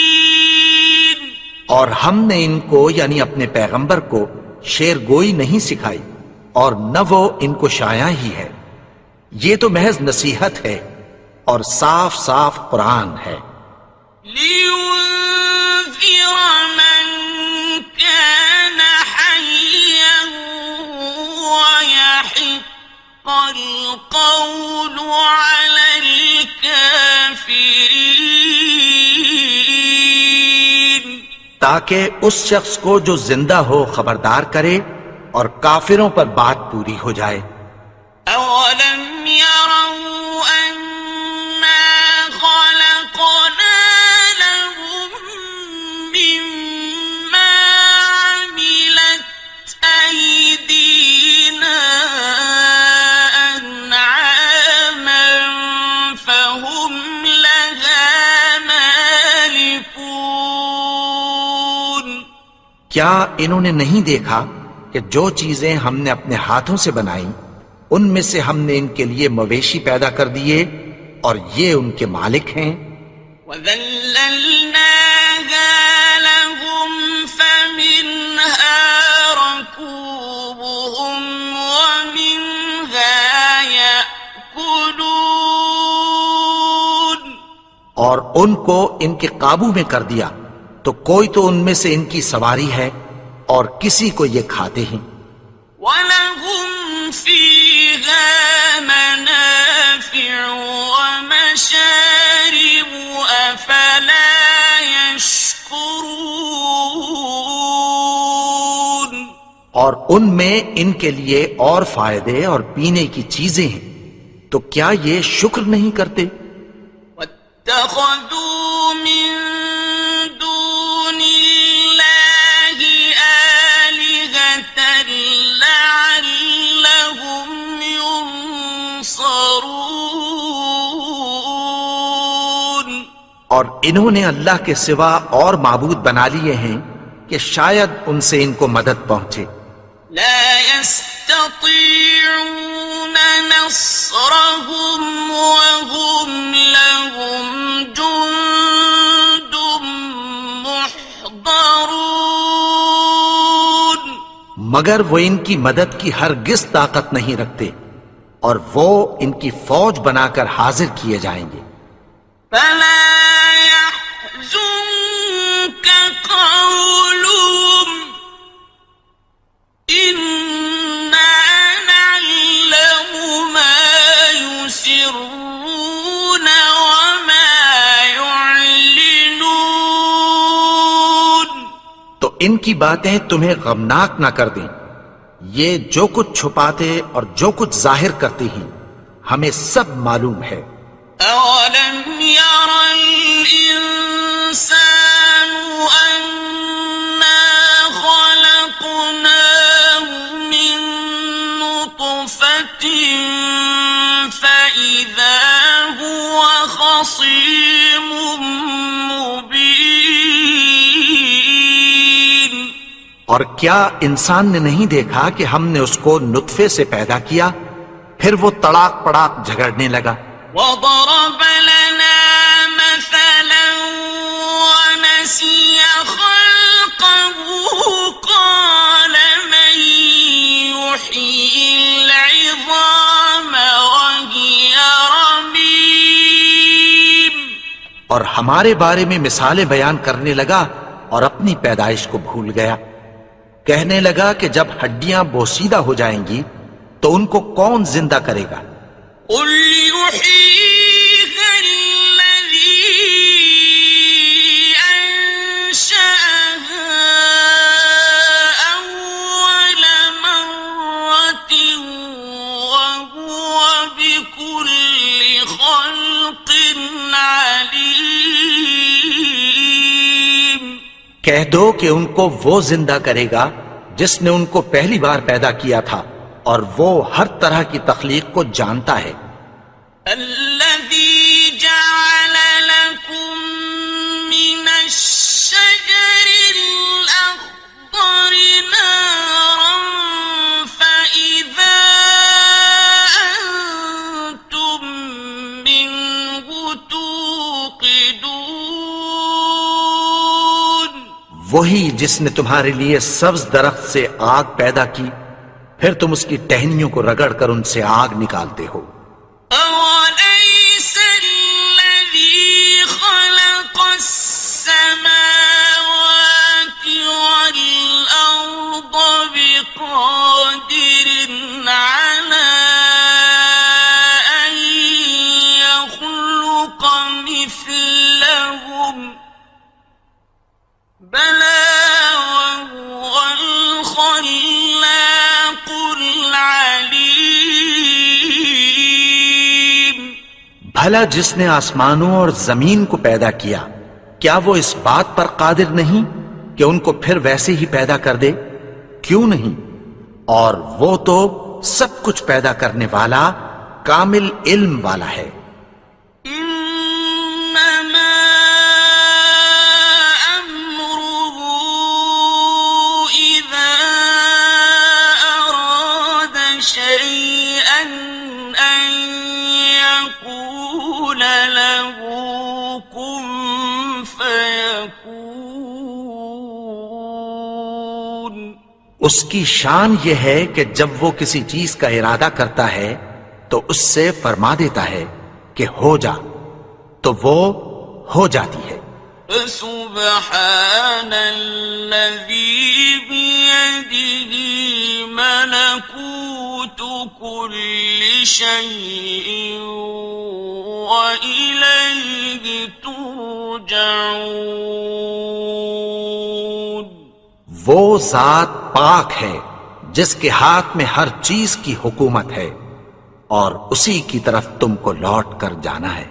اور ہم نے ان کو یعنی اپنے پیغمبر کو شعر گوئی نہیں سکھائی اور نہ وہ ان کو شایع ہی ہے، یہ تو محض نصیحت ہے اور صاف صاف قرآن ہے۔ لينذر من كان حيا ويحق القول على الكافرين تاکہ اس شخص کو جو زندہ ہو خبردار کرے اور کافروں پر بات پوری ہو جائے۔ أولم يروا أنا خلقنا لهم مما عملت أيدينا أنعاما فهم لها مالكون کیا انہوں نے نہیں دیکھا کہ جو چیزیں ہم نے اپنے ہاتھوں سے بنائیں ان میں سے ہم نے ان کے لیے مویشی پیدا کر دیے اور یہ ان کے مالک ہیں۔ وَذَلَّلْنَاهَا لَهُمْ فَمِنْهَا رَكُوبُهُمْ وَمِنْهَا يَأْكُلُونَ اور ان کو ان کے قابو میں کر دیا تو کوئی تو ان میں سے ان کی سواری ہے اور کسی کو یہ کھاتے ہیں۔ وَلَهُمْ فِيهَا مَنَافِعُ وَمَشَارِبُ أَفَلَا يَشْكُرُونَ اور ان میں ان کے لیے اور فائدے اور پینے کی چیزیں ہیں، تو کیا یہ شکر نہیں کرتے؟ وَاتَّخَذُوا مِن دُونِ اللَّهِ آلِهَةً لَعَلَّهُمْ يُنصَرُونَ اور انہوں نے اللہ کے سوا اور معبود بنا لیے ہیں کہ شاید ان سے ان کو مدد پہنچے۔ لا يستطيعون نصرهم وهم لهم جند محضرون مگر وہ ان کی مدد کی ہرگز طاقت نہیں رکھتے اور وہ ان کی فوج بنا کر حاضر کیے جائیں گے۔ فلا يحزنك قولهم إنا نعلم ما يسرون وما يعلنون تو ان کی باتیں تمہیں غمناک نہ کر دیں، یہ جو کچھ چھپاتے اور جو کچھ ظاہر کرتے ہیں ہمیں سب معلوم ہے۔ أولم ير الإنسان أنا خلقناه من نطفة فإذا خصيم مبين. اور کیا انسان نے نہیں دیکھا کہ ہم نے اس کو نطفے سے پیدا کیا، پھر وہ تڑاک پڑاک جھگڑنے لگا. وضرب لنا مثلا ونسي خلقه قال من يحيي العظام وهي رميم. اور ہمارے بارے میں مثالیں بیان کرنے لگا اور اپنی پیدائش کو بھول گیا. کہنے لگا کہ جب ہڈیاں بوسیدہ ہو جائیں گی تو ان کو کون زندہ کرے گا؟ قل يحييها الذي أنشأها أول مرة وهو بكل خلق عليم. کہہ دو کہ ان کو وہ زندہ کرے گا جس نے ان کو پہلی بار پیدا کیا تھا، اور وہ ہر طرح کی تخلیق کو جانتا ہے. الذي جعل لكم من الشجر الأخضر نارا فإذا أنتم منه توقدون. وہی جس نے تمہارے لیے سبز درخت سے آگ پیدا کی، پھر تم اس کی ٹہنیوں کو رگڑ کر ان سے آگ نکالتے ہو. أوليس الذي خلق السماوات والأرض بقادر على أن يخلق مثلهم بلى وهو الخلاق العليم. بھلا جس نے آسمانوں اور زمین کو پیدا کیا، کیا وہ اس بات پر قادر نہیں کہ ان کو پھر ویسے ہی پیدا کر دے؟ کیوں نہیں؟ اور وہ تو سب کچھ پیدا کرنے والا، کامل علم والا ہے. إنما أمره إذا أراد شيئا أن يقول له كن فيكون. اس کی شان یہ ہے کہ جب وہ کسی چیز کا ارادہ کرتا ہے تو اس سے فرما دیتا ہے کہ ہو جا، تو وہ ہو جاتی ہے. فسبحان الذي بيده ملكوت كل شيء وإليه ترجعون. وہ ذات پاک ہے جس کے ہاتھ میں ہر چیز کی حکومت ہے، اور اسی کی طرف تم کو لوٹ کر جانا ہے.